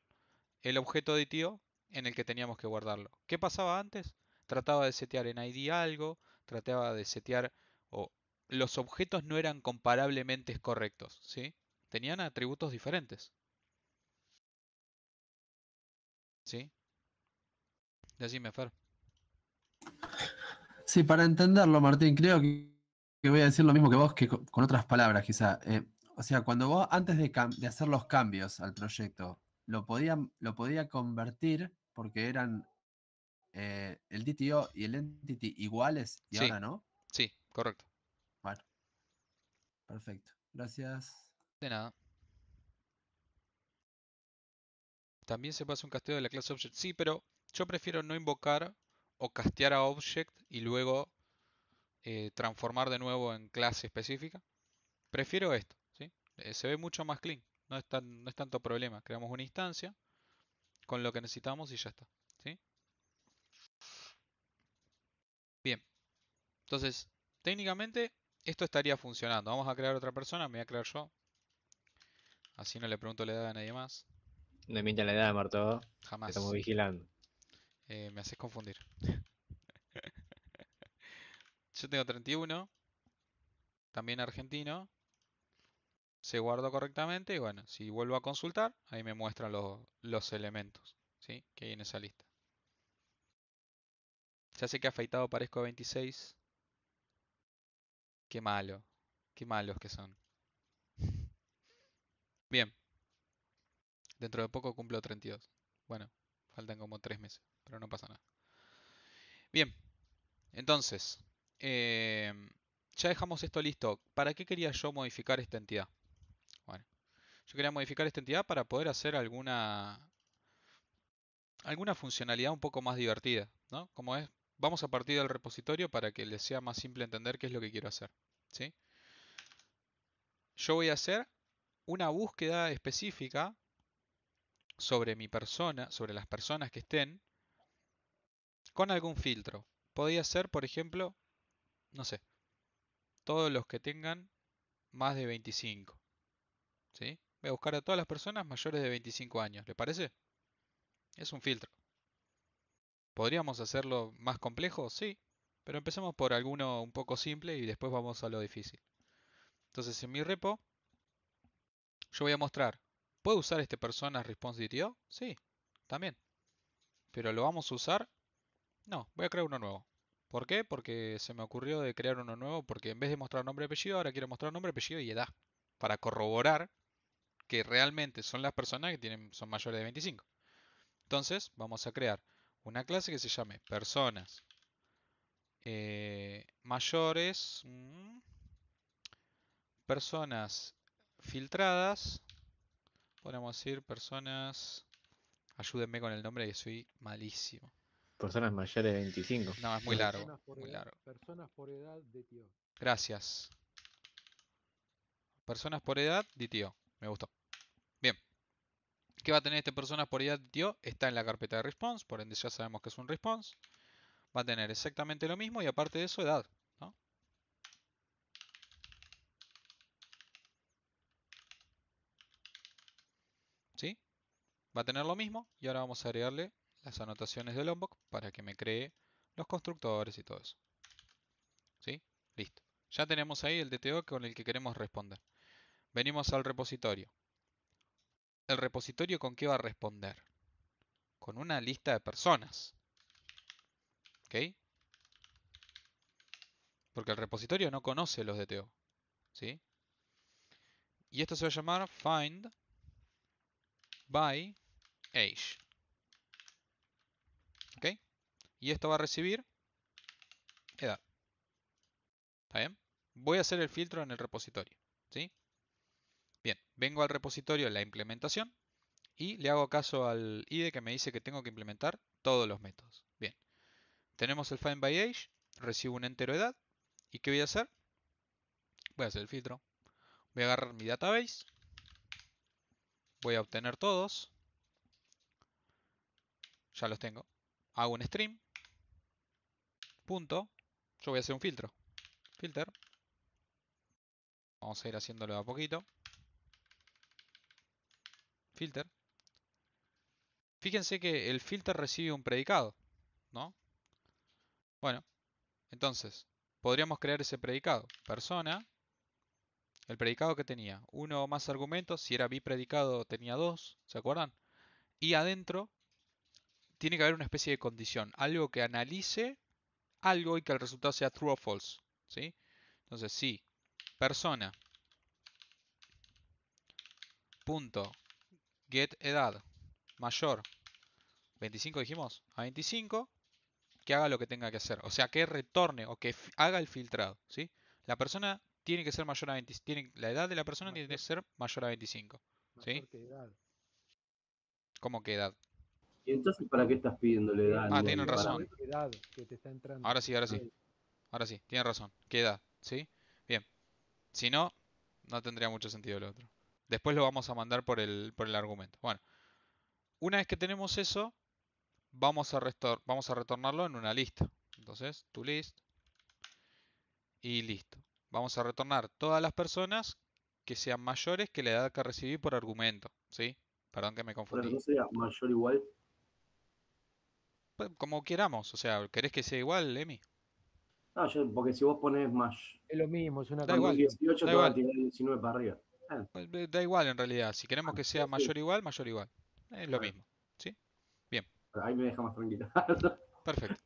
el objeto de DTO en el que teníamos que guardarlo. ¿Qué pasaba antes? Trataba de setear en ID algo, trataba de setear, o los objetos no eran comparablemente correctos, ¿sí? Tenían atributos diferentes, ¿sí? Decime, Fer. Sí, para entenderlo, Martín, creo que voy a decir lo mismo que vos, que con otras palabras, quizá. O sea, cuando vos, antes de hacer los cambios al proyecto, lo podía convertir porque eran el DTO y el entity iguales y Sí, ahora no. sí, correcto. Bueno, perfecto. Gracias. De nada. También se pasa un casteo de la clase object. Sí, pero yo prefiero no invocar o castear a object y luego transformar de nuevo en clase específica. Prefiero esto, ¿sí? Se ve mucho más clean. No es tanto problema. Creamos una instancia con lo que necesitamos y ya está, ¿sí? Bien. Entonces, técnicamente esto estaría funcionando. Vamos a crear otra persona. Me voy a crear yo. Así no le pregunto la edad a nadie más. No mienta la edad, Marto. Te estamos Jamás. vigilando. Me haces confundir. Yo tengo 31. También argentino. Se guardó correctamente y bueno, si vuelvo a consultar, ahí me muestran los elementos, ¿sí? Que hay en esa lista. Ya sé que afeitado parezco de 26. Qué malo. Qué malos que son. Bien. Dentro de poco cumplo 32. Bueno, faltan como 3 meses, pero no pasa nada. Bien. Entonces, ya dejamos esto listo. ¿Para qué quería yo modificar esta entidad? Bueno, yo quería modificar esta entidad para poder hacer alguna funcionalidad un poco más divertida, ¿no? Como es, vamos a partir del repositorio para que les sea más simple entender qué es lo que quiero hacer, ¿sí? Yo voy a hacer una búsqueda específica sobre mi persona, sobre las personas que estén, con algún filtro. Podría ser, por ejemplo, no sé, todos los que tengan más de 25, ¿sí? Voy a buscar a todas las personas mayores de 25 años, ¿le parece? Es un filtro. ¿Podríamos hacerlo más complejo? Sí, pero empecemos por alguno un poco simple y después vamos a lo difícil. Entonces en mi repo yo voy a mostrar, ¿puedo usar este persona response DTO? Sí, también. ¿Pero lo vamos a usar? No, voy a crear uno nuevo. ¿Por qué? Porque se me ocurrió de crear uno nuevo porque en vez de mostrar nombre y apellido, ahora quiero mostrar nombre, apellido y edad. Para corroborar que realmente son las personas que son mayores de 25. Entonces vamos a crear una clase que se llame personas mayores, personas filtradas, podemos decir personas, ayúdenme con el nombre que soy malísimo. Personas mayores de 25. No, es muy largo, Personas por muy edad, largo. personas por edad DTO. Gracias. Personas por edad, DTO. Me gustó. Bien. ¿Qué va a tener este personas por edad DTO? Está en la carpeta de response, por ende ya sabemos que es un response. Va a tener exactamente lo mismo y aparte de eso, edad, ¿no? ¿Sí? Va a tener lo mismo y ahora vamos a agregarle las anotaciones de Lombok para que me cree los constructores y todo eso. ¿Sí? Listo. Ya tenemos ahí el DTO con el que queremos responder. Venimos al repositorio. ¿El repositorio con qué va a responder? Con una lista de personas. ¿Ok? Porque el repositorio no conoce los DTO. ¿Sí? Y esto se va a llamar find by age. ¿Ok? Y esto va a recibir edad. ¿Está bien? Voy a hacer el filtro en el repositorio. ¿Sí? Bien, vengo al repositorio de la implementación y le hago caso al IDE que me dice que tengo que implementar todos los métodos. Bien, tenemos el find by age, recibo un entero edad y ¿qué voy a hacer? Voy a hacer el filtro. Voy a agarrar mi database, voy a obtener todos, ya los tengo. Hago un stream, punto, yo voy a hacer un filtro. Filter, vamos a ir haciéndolo a poquito. Filter, Fíjense que el filter recibe un predicado, ¿no? Bueno, entonces, podríamos crear ese predicado. Persona, el predicado que tenía uno o más argumentos, si era bipredicado tenía 2, ¿se acuerdan? Y adentro tiene que haber una especie de condición, algo que analice algo y que el resultado sea true o false, ¿sí? Entonces, si persona punto get edad mayor 25 dijimos a 25, que haga lo que tenga que hacer, o sea, que retorne o que haga el filtrado, ¿sí? La persona tiene que ser mayor a 25, la edad de la persona tiene que Mayor, ser mayor a 25, ¿sí? mayor que edad. ¿Cómo que edad? ¿Y entonces para qué estás pidiéndole edad al Ah, tienen modelo? razón. Edad que te está entrando. Ahora sí, ahora sí. Sí. Ahora sí, tienen razón. ¿Qué edad? ¿Sí? Bien. Si no, no tendría mucho sentido lo otro. Después lo vamos a mandar por el argumento. Bueno, una vez que tenemos eso, vamos a retornarlo en una lista. Entonces, toList y listo. Vamos a retornar todas las personas que sean mayores que la edad que recibí por argumento. ¿Sí? Perdón que me Bueno, confundí. ¿no sería mayor o igual? Pues, como queramos. O sea, ¿querés que sea igual, Emi? No, porque si vos pones más Es lo mismo, es una Da con un igual. 18 Da te va a igual. tirar 19 para arriba. Bueno, Pues, da igual en realidad. Si queremos que sea sí, mayor igual, mayor igual. Es lo bueno, mismo. ¿Sí? Bien. ahí me deja más tranquilo. Perfecto.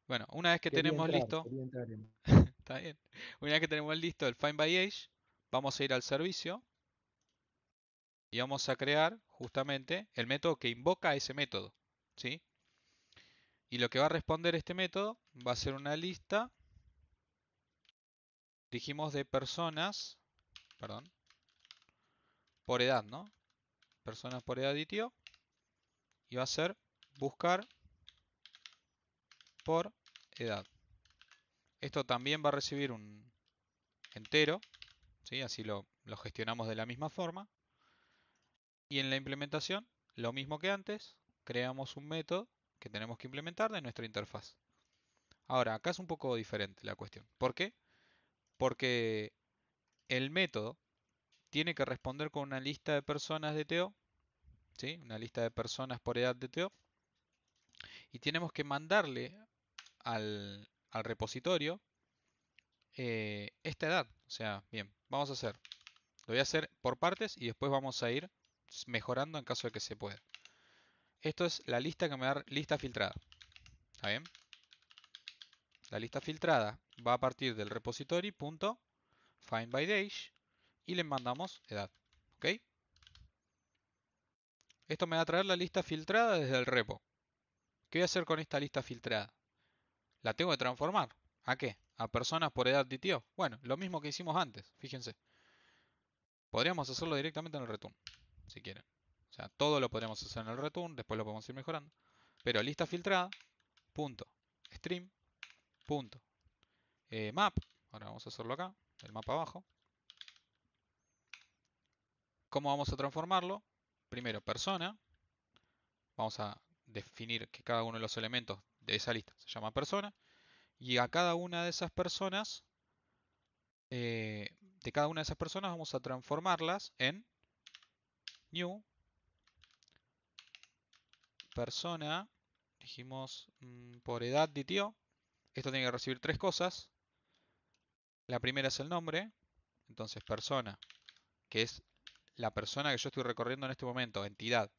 Bueno, una vez que tenemos listo, quería entrar en. está bien. Una vez que tenemos listo el Find by Age, vamos a ir al servicio y vamos a crear justamente el método que invoca ese método, ¿sí? Y lo que va a responder este método va a ser una lista, dijimos, de personas, perdón, por edad, ¿no? Personas por edad y tío, y va a ser buscar por edad. Esto también va a recibir un entero, ¿sí? Así lo gestionamos de la misma forma. Y en la implementación, lo mismo que antes, creamos un método que tenemos que implementar de nuestra interfaz. Ahora, acá es un poco diferente la cuestión. ¿Por qué? Porque el método tiene que responder con una lista de personas de TO, ¿sí? Una lista de personas por edad de TO, y tenemos que mandarle al repositorio esta edad. O sea, bien, vamos a hacer, lo voy a hacer por partes y después vamos a ir mejorando en caso de que se pueda. Esto es la lista que me da lista filtrada. ¿Está bien? La lista filtrada va a partir del repository.findByDage y le mandamos edad. ¿Ok? Esto me va a traer la lista filtrada desde el repo. ¿Qué voy a hacer con esta lista filtrada? La tengo que transformar. ¿A qué? ¿A personas por edad de tío? Bueno, lo mismo que hicimos antes, fíjense. Podríamos hacerlo directamente en el return, si quieren. O sea, todo lo podríamos hacer en el return, después lo podemos ir mejorando. Pero lista filtrada, punto, stream, punto, map. Ahora vamos a hacerlo acá, el mapa abajo. ¿Cómo vamos a transformarlo? Primero, persona. Vamos a definir que cada uno de los elementos de esa lista se llama persona. Y a cada una de esas personas, vamos a transformarlas en new persona. Dijimos por edad de tío. Esto tiene que recibir tres cosas. La primera es el nombre. Entonces persona, que es la persona que yo estoy recorriendo en este momento, entidad.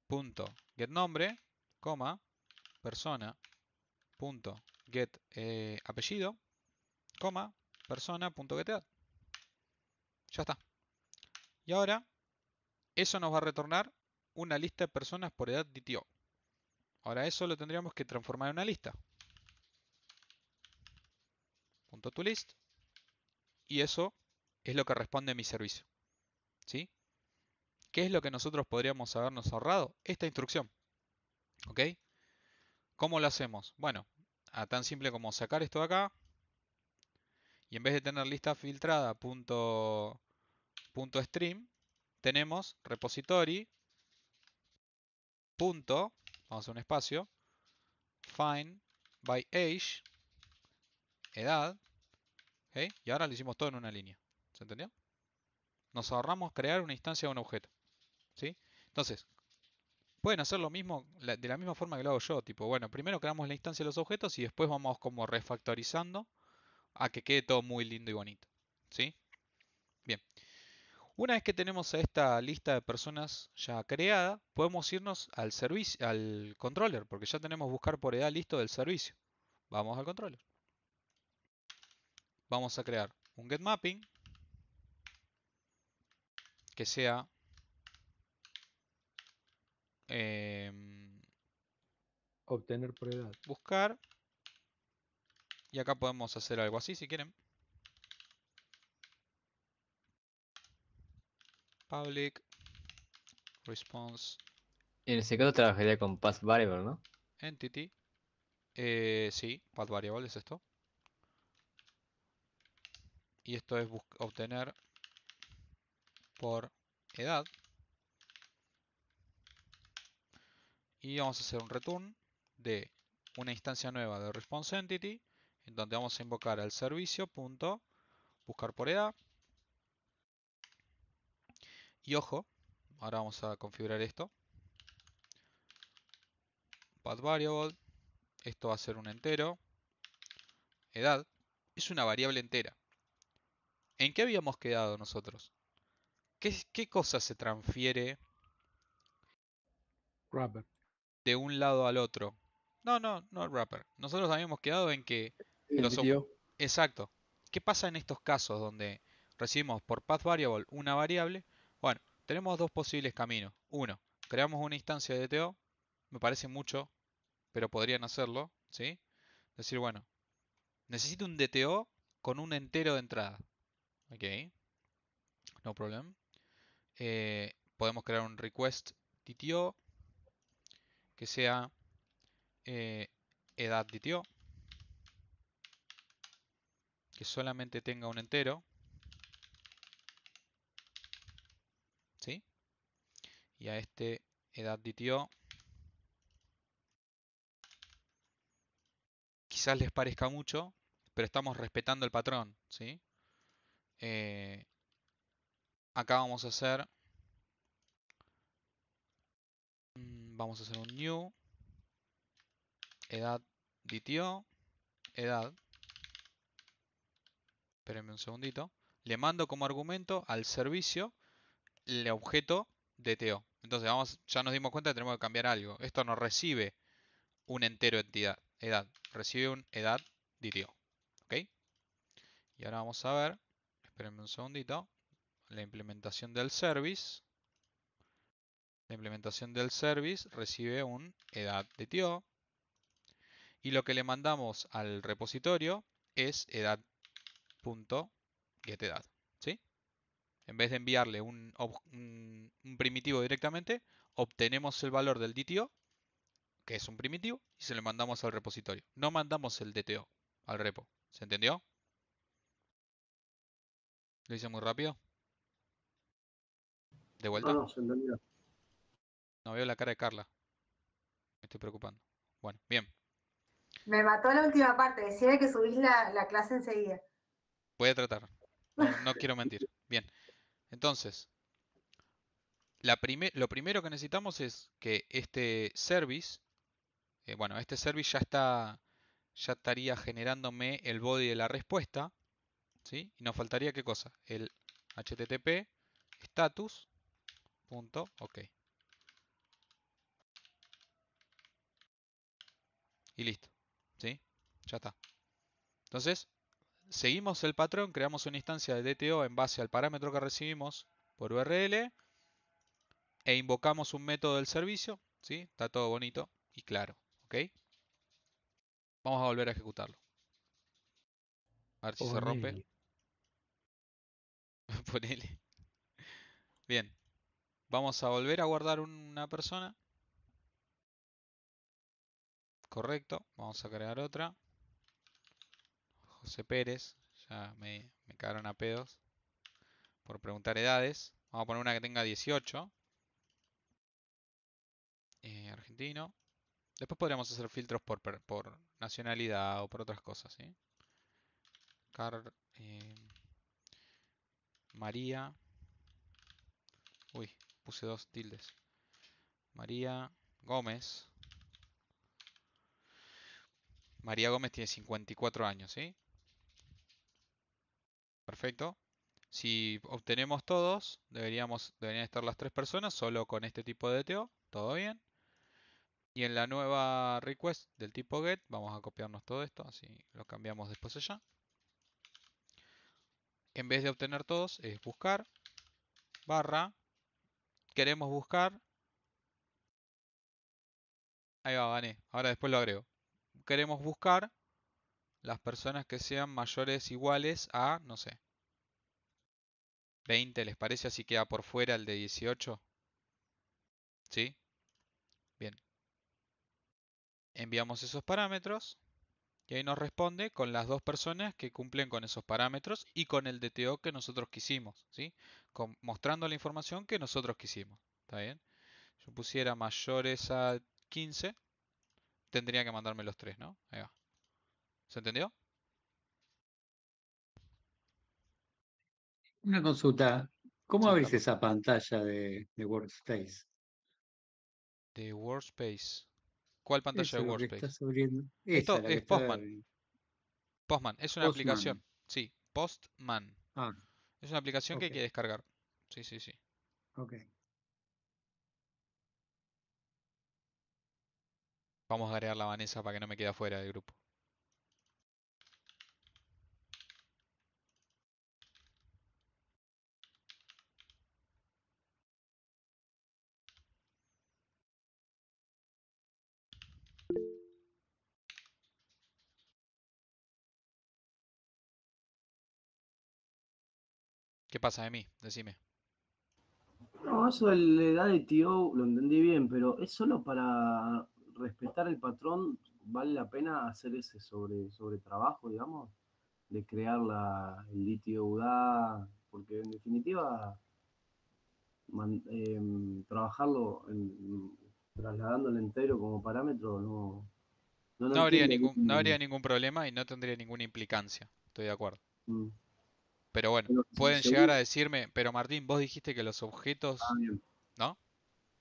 Punto get nombre, coma, persona, punto get apellido, coma, persona, punto get edad. Ya está. Y ahora, eso nos va a retornar una lista de personas por edad DTO. Ahora eso lo tendríamos que transformar en una lista. Punto toList. Y eso es lo que responde a mi servicio. ¿Sí? ¿Qué es lo que nosotros podríamos habernos ahorrado? Esta instrucción. ¿Ok? ¿Cómo lo hacemos? Bueno, tan simple como sacar esto de acá. Y en vez de tener lista filtrada punto stream, tenemos repository punto, vamos a hacer un espacio, find by age, edad, ¿okay? Y ahora lo hicimos todo en una línea. ¿Se entendió? Nos ahorramos crear una instancia de un objeto. ¿Sí? Entonces, pueden hacer lo mismo de la misma forma que lo hago yo. Tipo, bueno, primero creamos la instancia de los objetos y después vamos como refactorizando a que quede todo muy lindo y bonito. ¿Sí? Bien. Una vez que tenemos a esta lista de personas ya creada, podemos irnos al servicio, al controller, porque ya tenemos buscar por edad listo del servicio. Vamos al controller. Vamos a crear un getMapping que sea Obtener por edad. buscar, y acá podemos hacer algo así si quieren. Public response En ese caso trabajaría con path variable, ¿no? entity. Sí, path variable es esto. Y esto es obtener por edad. Y vamos a hacer un return de una instancia nueva de response entity, en donde vamos a invocar al servicio punto buscar por edad. Y ojo, ahora vamos a configurar esto. Path variable, esto va a ser un entero. Edad es una variable entera. ¿En qué habíamos quedado nosotros? ¿Qué cosa se transfiere Wrapper. de un lado al otro? No el wrapper. Nosotros habíamos quedado en que El DTO. Exacto. ¿Qué pasa en estos casos donde recibimos por path variable una variable? Bueno, tenemos dos posibles caminos. Uno, creamos una instancia de DTO. Me parece mucho, pero podrían hacerlo, ¿sí? Decir, bueno, necesito un DTO con un entero de entrada. Ok, no problem. Podemos crear un request DTO que sea edad DTO, que solamente tenga un entero, ¿sí? Y a este edad DTO quizás les parezca mucho, pero estamos respetando el patrón, ¿sí? Acá vamos a hacer un new edad DTO, edad, espérenme un segundito, le mando como argumento al servicio el objeto DTO. Entonces ya nos dimos cuenta que tenemos que cambiar algo. Esto no recibe un entero entidad, edad, recibe un edad DTO. ¿Ok? Y ahora vamos a ver, espérenme un segundito, la implementación del service. La implementación del service recibe un edad DTO. Y lo que le mandamos al repositorio es edad.getEdad. ¿Sí? En vez de enviarle un primitivo directamente, obtenemos el valor del DTO, que es un primitivo, y se lo mandamos al repositorio. No mandamos el DTO al repo. ¿Se entendió? ¿Lo hice muy rápido? ¿De vuelta? No, se entendió. No veo la cara de Carla. Me estoy preocupando. Bueno, bien. Me mató la última parte. Decía que subís la clase enseguida. Voy a tratar. No quiero mentir. Bien. Entonces, lo primero que necesitamos es que este service, bueno, este service ya estaría generándome el body de la respuesta, ¿sí? Y nos faltaría qué cosa, el http status.ok. Y listo, ¿sí? Ya está. Entonces, seguimos el patrón, creamos una instancia de DTO en base al parámetro que recibimos por URL e invocamos un método del servicio, ¿sí? Está todo bonito y claro, ¿ok? Vamos a volver a ejecutarlo. A ver si se rompe. Ponele. Ponele. Bien. Vamos a volver a guardar una persona. Correcto. Vamos a crear otra. José Pérez. Ya me cagaron a pedos por preguntar edades. Vamos a poner una que tenga 18. Argentino. Después podríamos hacer filtros por nacionalidad o por otras cosas, ¿sí? María. Uy, puse dos tildes. María Gómez. María Gómez tiene 54 años, ¿sí? Perfecto. Si obtenemos todos, deberían estar las 3 personas solo con este tipo de DTO. Todo bien. Y en la nueva request del tipo get, vamos a copiarnos todo esto, así lo cambiamos después allá. En vez de obtener todos, es buscar, barra, queremos buscar, ahí va, gané, ahora después lo agrego. Queremos buscar las personas que sean mayores iguales a, no sé, 20, ¿les parece? Así queda por fuera el de 18. ¿Sí? Bien. Enviamos esos parámetros y ahí nos responde con las 2 personas que cumplen con esos parámetros y con el DTO que nosotros quisimos, ¿sí? Mostrando la información que nosotros quisimos. ¿Está bien? Yo pusiera mayores a 15, tendría que mandarme los 3, ¿no? Ahí va. ¿Se entendió? Una consulta, ¿cómo Sí, abrís Carlos. esa pantalla de Workspace? De Workspace. ¿Cuál pantalla Eso de es lo que Workspace? estás abriendo. Esa, Esto la que es está Postman. Postman es una Postman. aplicación. Sí, Postman. Ah, Es una aplicación que hay ok, que descargar. Sí, sí, sí. ok. Vamos a agregar la Vanessa para que no me quede fuera del grupo. ¿Qué pasa de mí? Decime. No, eso de la edad de tío lo entendí bien, pero es solo para respetar el patrón, ¿vale la pena hacer ese sobre trabajo, digamos? De crear el litio UDA, porque en definitiva trabajarlo trasladándolo entero como parámetro no lo entiendo No habría bien. ningún problema y no tendría ninguna implicancia. Estoy de acuerdo. Mm. Pero bueno, Pero pueden llegar seguro. a decirme, pero Martín, vos dijiste que los Ah, objetos, bien. ¿no?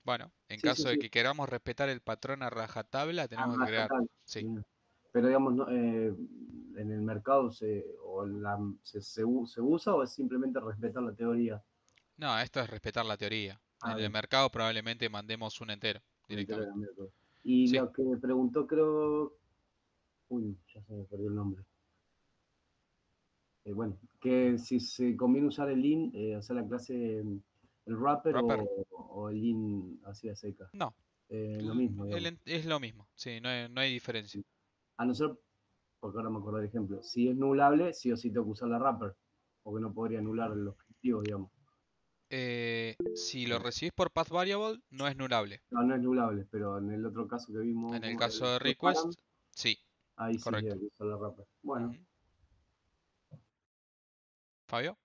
Bueno, en Sí, sí, caso de sí. que queramos respetar el patrón a rajatabla, Ah, tenemos que crear. rajatabla. Sí. Bien. Pero digamos, en el mercado se usa o es simplemente respetar la teoría. No, esto es respetar la teoría. Ah, En el bien. mercado probablemente mandemos un entero Me entero de directamente. cambiar todo. Y Sí, lo que me preguntó, creo. Uy, ya se me perdió el nombre. Bueno, que si se conviene usar el in, o sea, la clase, el wrapper Wrapper. o el in así a seca. No, Lo mismo, digamos. es lo mismo. Sí, no hay diferencia. A no ser, porque ahora me acuerdo del ejemplo, si es nulable, sí o sí tengo que usar la wrapper, porque no podría anular los objetivos, digamos. Si lo recibís por path variable, no es nullable. No, no es nulable, pero en el otro caso que vimos, En el como caso de el param, request, sí, ahí sí correcto. hay que usar la wrapper. Bueno, Ujú. Fabio.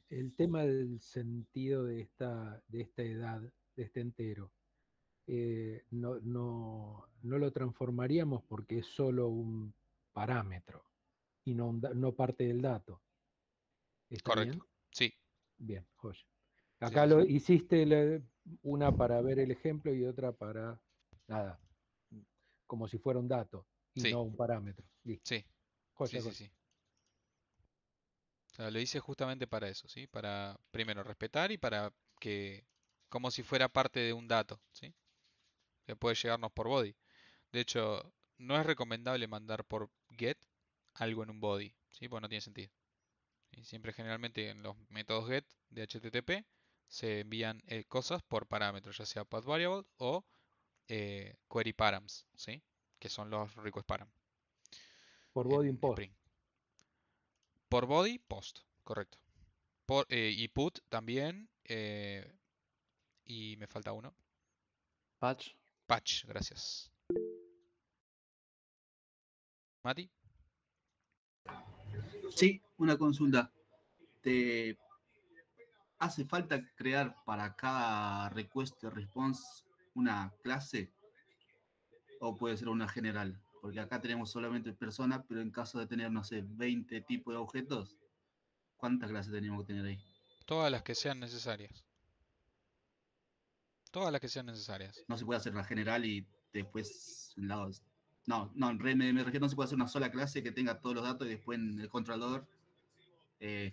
El tema del sentido de esta edad, de este entero, no lo transformaríamos porque es solo un parámetro y no parte del dato. ¿Está Correcto. bien? Sí, Bien, joya. sí, Acá sí, sí. lo hiciste una para ver el ejemplo y otra para nada, como si fuera un dato y Sí, no un parámetro. Listo. sí, sí, Joya, sí, joya. sí. O sea, lo hice justamente para eso, ¿sí? Para primero respetar y para que, como si fuera parte de un dato, ¿sí? Que puede llegarnos por body. De hecho, no es recomendable mandar por get algo en un body, ¿sí? Porque no tiene sentido. Y siempre generalmente en los métodos get de HTTP se envían cosas por parámetros, ya sea path variable o query params, ¿sí? Que son los request param Por body en in post. Spring. Por body, post, correcto. Y put también. Y me falta uno. Patch. Patch, gracias. Mati. Sí, una consulta. ¿Te hace falta crear para cada request response una clase o puede ser una general? Porque acá tenemos solamente personas, pero en caso de tener, no sé, 20 tipos de objetos, ¿cuántas clases tenemos que tener ahí? Todas las que sean necesarias. todas las que sean necesarias. No se puede hacer la general y después en lados. No, no, me refiero, no se puede hacer una sola clase que tenga todos los datos y después en el controlador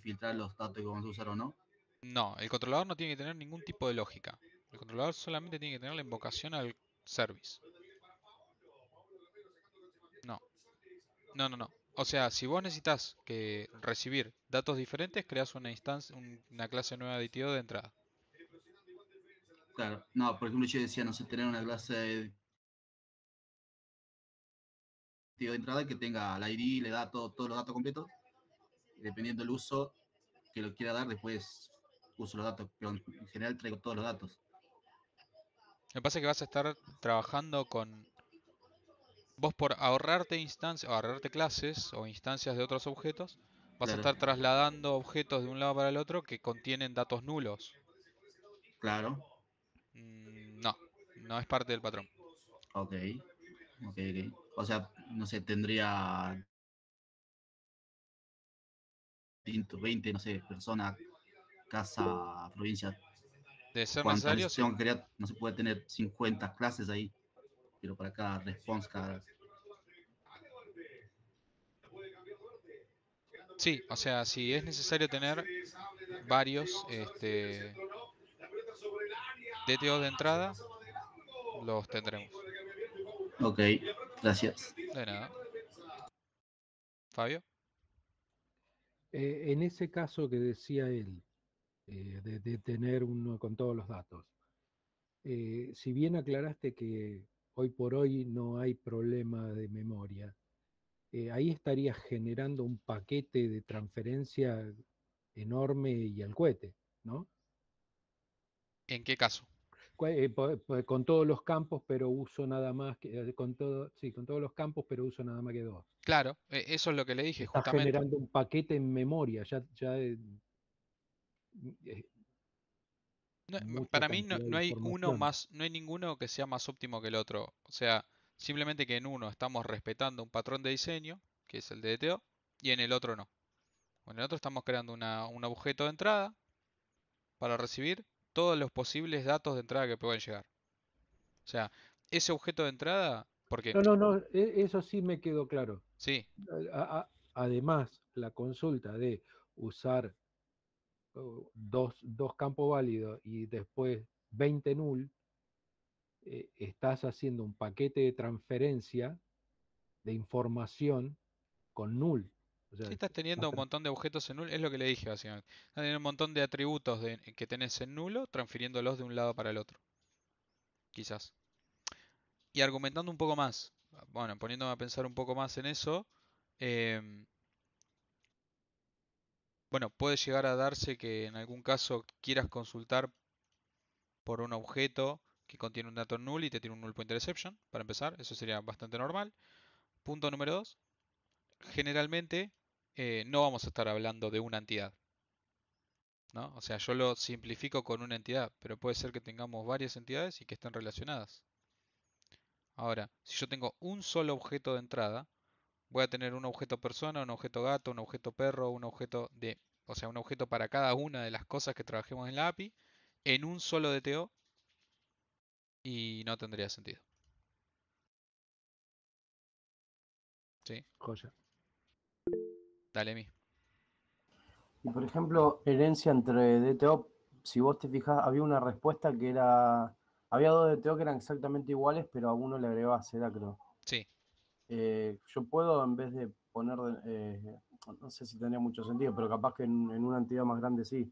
filtrar los datos que vamos a usar o no. No, el controlador no tiene que tener ningún tipo de lógica. El controlador solamente tiene que tener la invocación al service. No, no. O sea, si vos necesitas que recibir datos diferentes, creas una instancia, una clase nueva de ITO de entrada. Claro, no, por ejemplo, yo decía, no sé, tener una clase de entrada que tenga la ID, le da todos los datos completos, y dependiendo del uso que lo quiera dar, después uso los datos, pero en general traigo todos los datos. Me pasa que vas a estar trabajando con... Vos por ahorrarte instancias, o ahorrarte clases o instancias de otros objetos, vas a Claro, estar trasladando objetos de un lado para el otro que contienen datos nulos. claro, No, no es parte del patrón. ok. O sea, no sé, tendría 20, no sé, personas, casa, provincia. De ser Cuanto necesario, sí. tengo que crear, no se puede tener 50 clases ahí, pero para cada response, cada... Sí, o sea, si es necesario tener varios DTO de entrada, los tendremos. Ok, gracias. De nada. Fabio. En ese caso que decía él, de tener uno con todos los datos, si bien aclaraste que hoy por hoy no hay problema de memoria, ahí estarías generando un paquete de transferencia enorme y al cohete, ¿no? ¿En qué caso? Con todos los campos, pero uso nada más que, sí, con todos los campos, pero uso nada más que dos. Claro, eso es lo que le dije, Estás justamente. generando un paquete en memoria, ya mucha Para mí cantidad de no hay uno información. más, no hay ninguno que sea más óptimo que el otro. O sea, simplemente que en uno estamos respetando un patrón de diseño, que es el de DTO, y en el otro no. En el otro estamos creando un objeto de entrada para recibir todos los posibles datos de entrada que puedan llegar. O sea, ese objeto de entrada, porque No, eso sí me quedó claro. sí, Además, la consulta de usar dos campos válidos y después 20 null, estás haciendo un paquete de transferencia de información con null. O sea, si estás teniendo un montón de objetos en nulo, es lo que le dije básicamente. Estás teniendo un montón de atributos que tenés en nulo, transfiriéndolos de un lado para el otro. Quizás. Y argumentando un poco más, bueno, poniéndome a pensar un poco más en eso, em, bueno, puede llegar a darse que en algún caso quieras consultar por un objeto que contiene un dato null y te tiene un null pointer exception, para empezar, eso sería bastante normal. Punto número 2, generalmente no vamos a estar hablando de una entidad, ¿no? O sea, yo lo simplifico con una entidad, pero puede ser que tengamos varias entidades y que estén relacionadas. Ahora, si yo tengo un solo objeto de entrada, voy a tener un objeto persona, un objeto gato, un objeto perro, un objeto de, o sea, un objeto para cada una de las cosas que trabajemos en la API en un solo DTO y no tendría sentido. ¿Sí? Joya. Dale, Mi. Y por ejemplo, herencia entre DTO, si vos te fijas, había una respuesta que era. Había dos DTO que eran exactamente iguales, pero a uno le agregaba seda, creo. Sí. Yo puedo, en vez de poner. No sé si tendría mucho sentido, pero capaz que en una entidad más grande sí.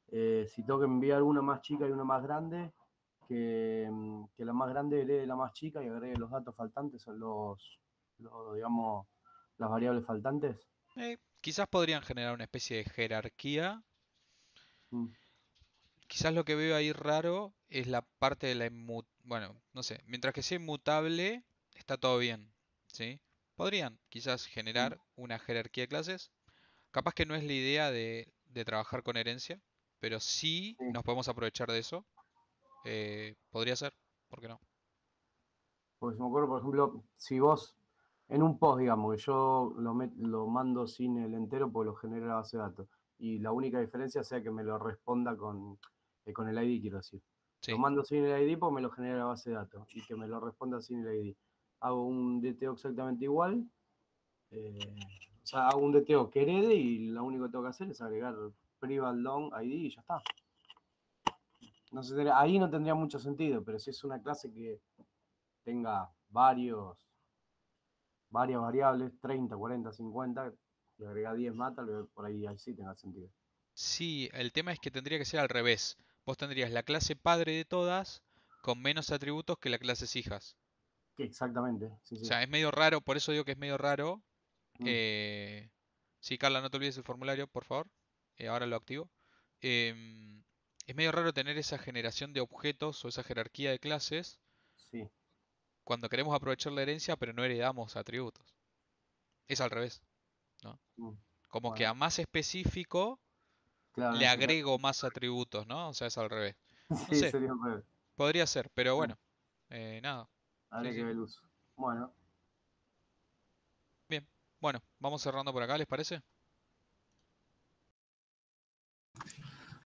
Si tengo que enviar una más chica y una más grande, que la más grande herede la más chica y agregue los datos faltantes, son digamos, las variables faltantes. Quizás podrían generar una especie de jerarquía. Mm. Quizás lo que veo ahí raro es la parte de la bueno, no sé, mientras que sea inmutable, está todo bien, ¿sí? Podrían quizás generar una jerarquía de clases. Capaz que no es la idea de trabajar con herencia, pero sí Sí. nos podemos aprovechar de eso. Podría ser, ¿por qué no? Porque se me ocurre, por ejemplo, si vos en un post, digamos, que yo lo mando sin el entero, pues lo genera la base de datos. Y la única diferencia sea que me lo responda con el ID, quiero decir. Lo Sí. mando sin el ID porque me lo genera la base de datos y que me lo responda sin el ID. Hago un DTO exactamente igual. O sea, hago un DTO que herede y lo único que tengo que hacer es agregar private long ID y ya está. No sé, ahí no tendría mucho sentido, pero si es una clase que tenga varias variables, 30, 40, 50, y agrega 10 más, tal vez por ahí sí tenga sentido. Sí, el tema es que tendría que ser al revés. Vos tendrías la clase padre de todas con menos atributos que las clases hijas. Exactamente, sí, O sí. sea, es medio raro, por eso digo que es medio raro. Mm, Sí, Carla, no te olvides el formulario, por favor. Ahora lo activo. Em, es medio raro tener esa generación de objetos o esa jerarquía de clases sí. cuando queremos aprovechar la herencia, pero no heredamos atributos. Es al revés, ¿no? Mm, Como que bueno, a más específico claro, le agrego más atributos, ¿no? O sea, es al revés. No sí, sé, sería un revés. podría ser, pero Bueno, bueno, nada. Sí, habría que sí. ver el uso. Bueno. Bien, bueno, vamos cerrando por acá, ¿les parece?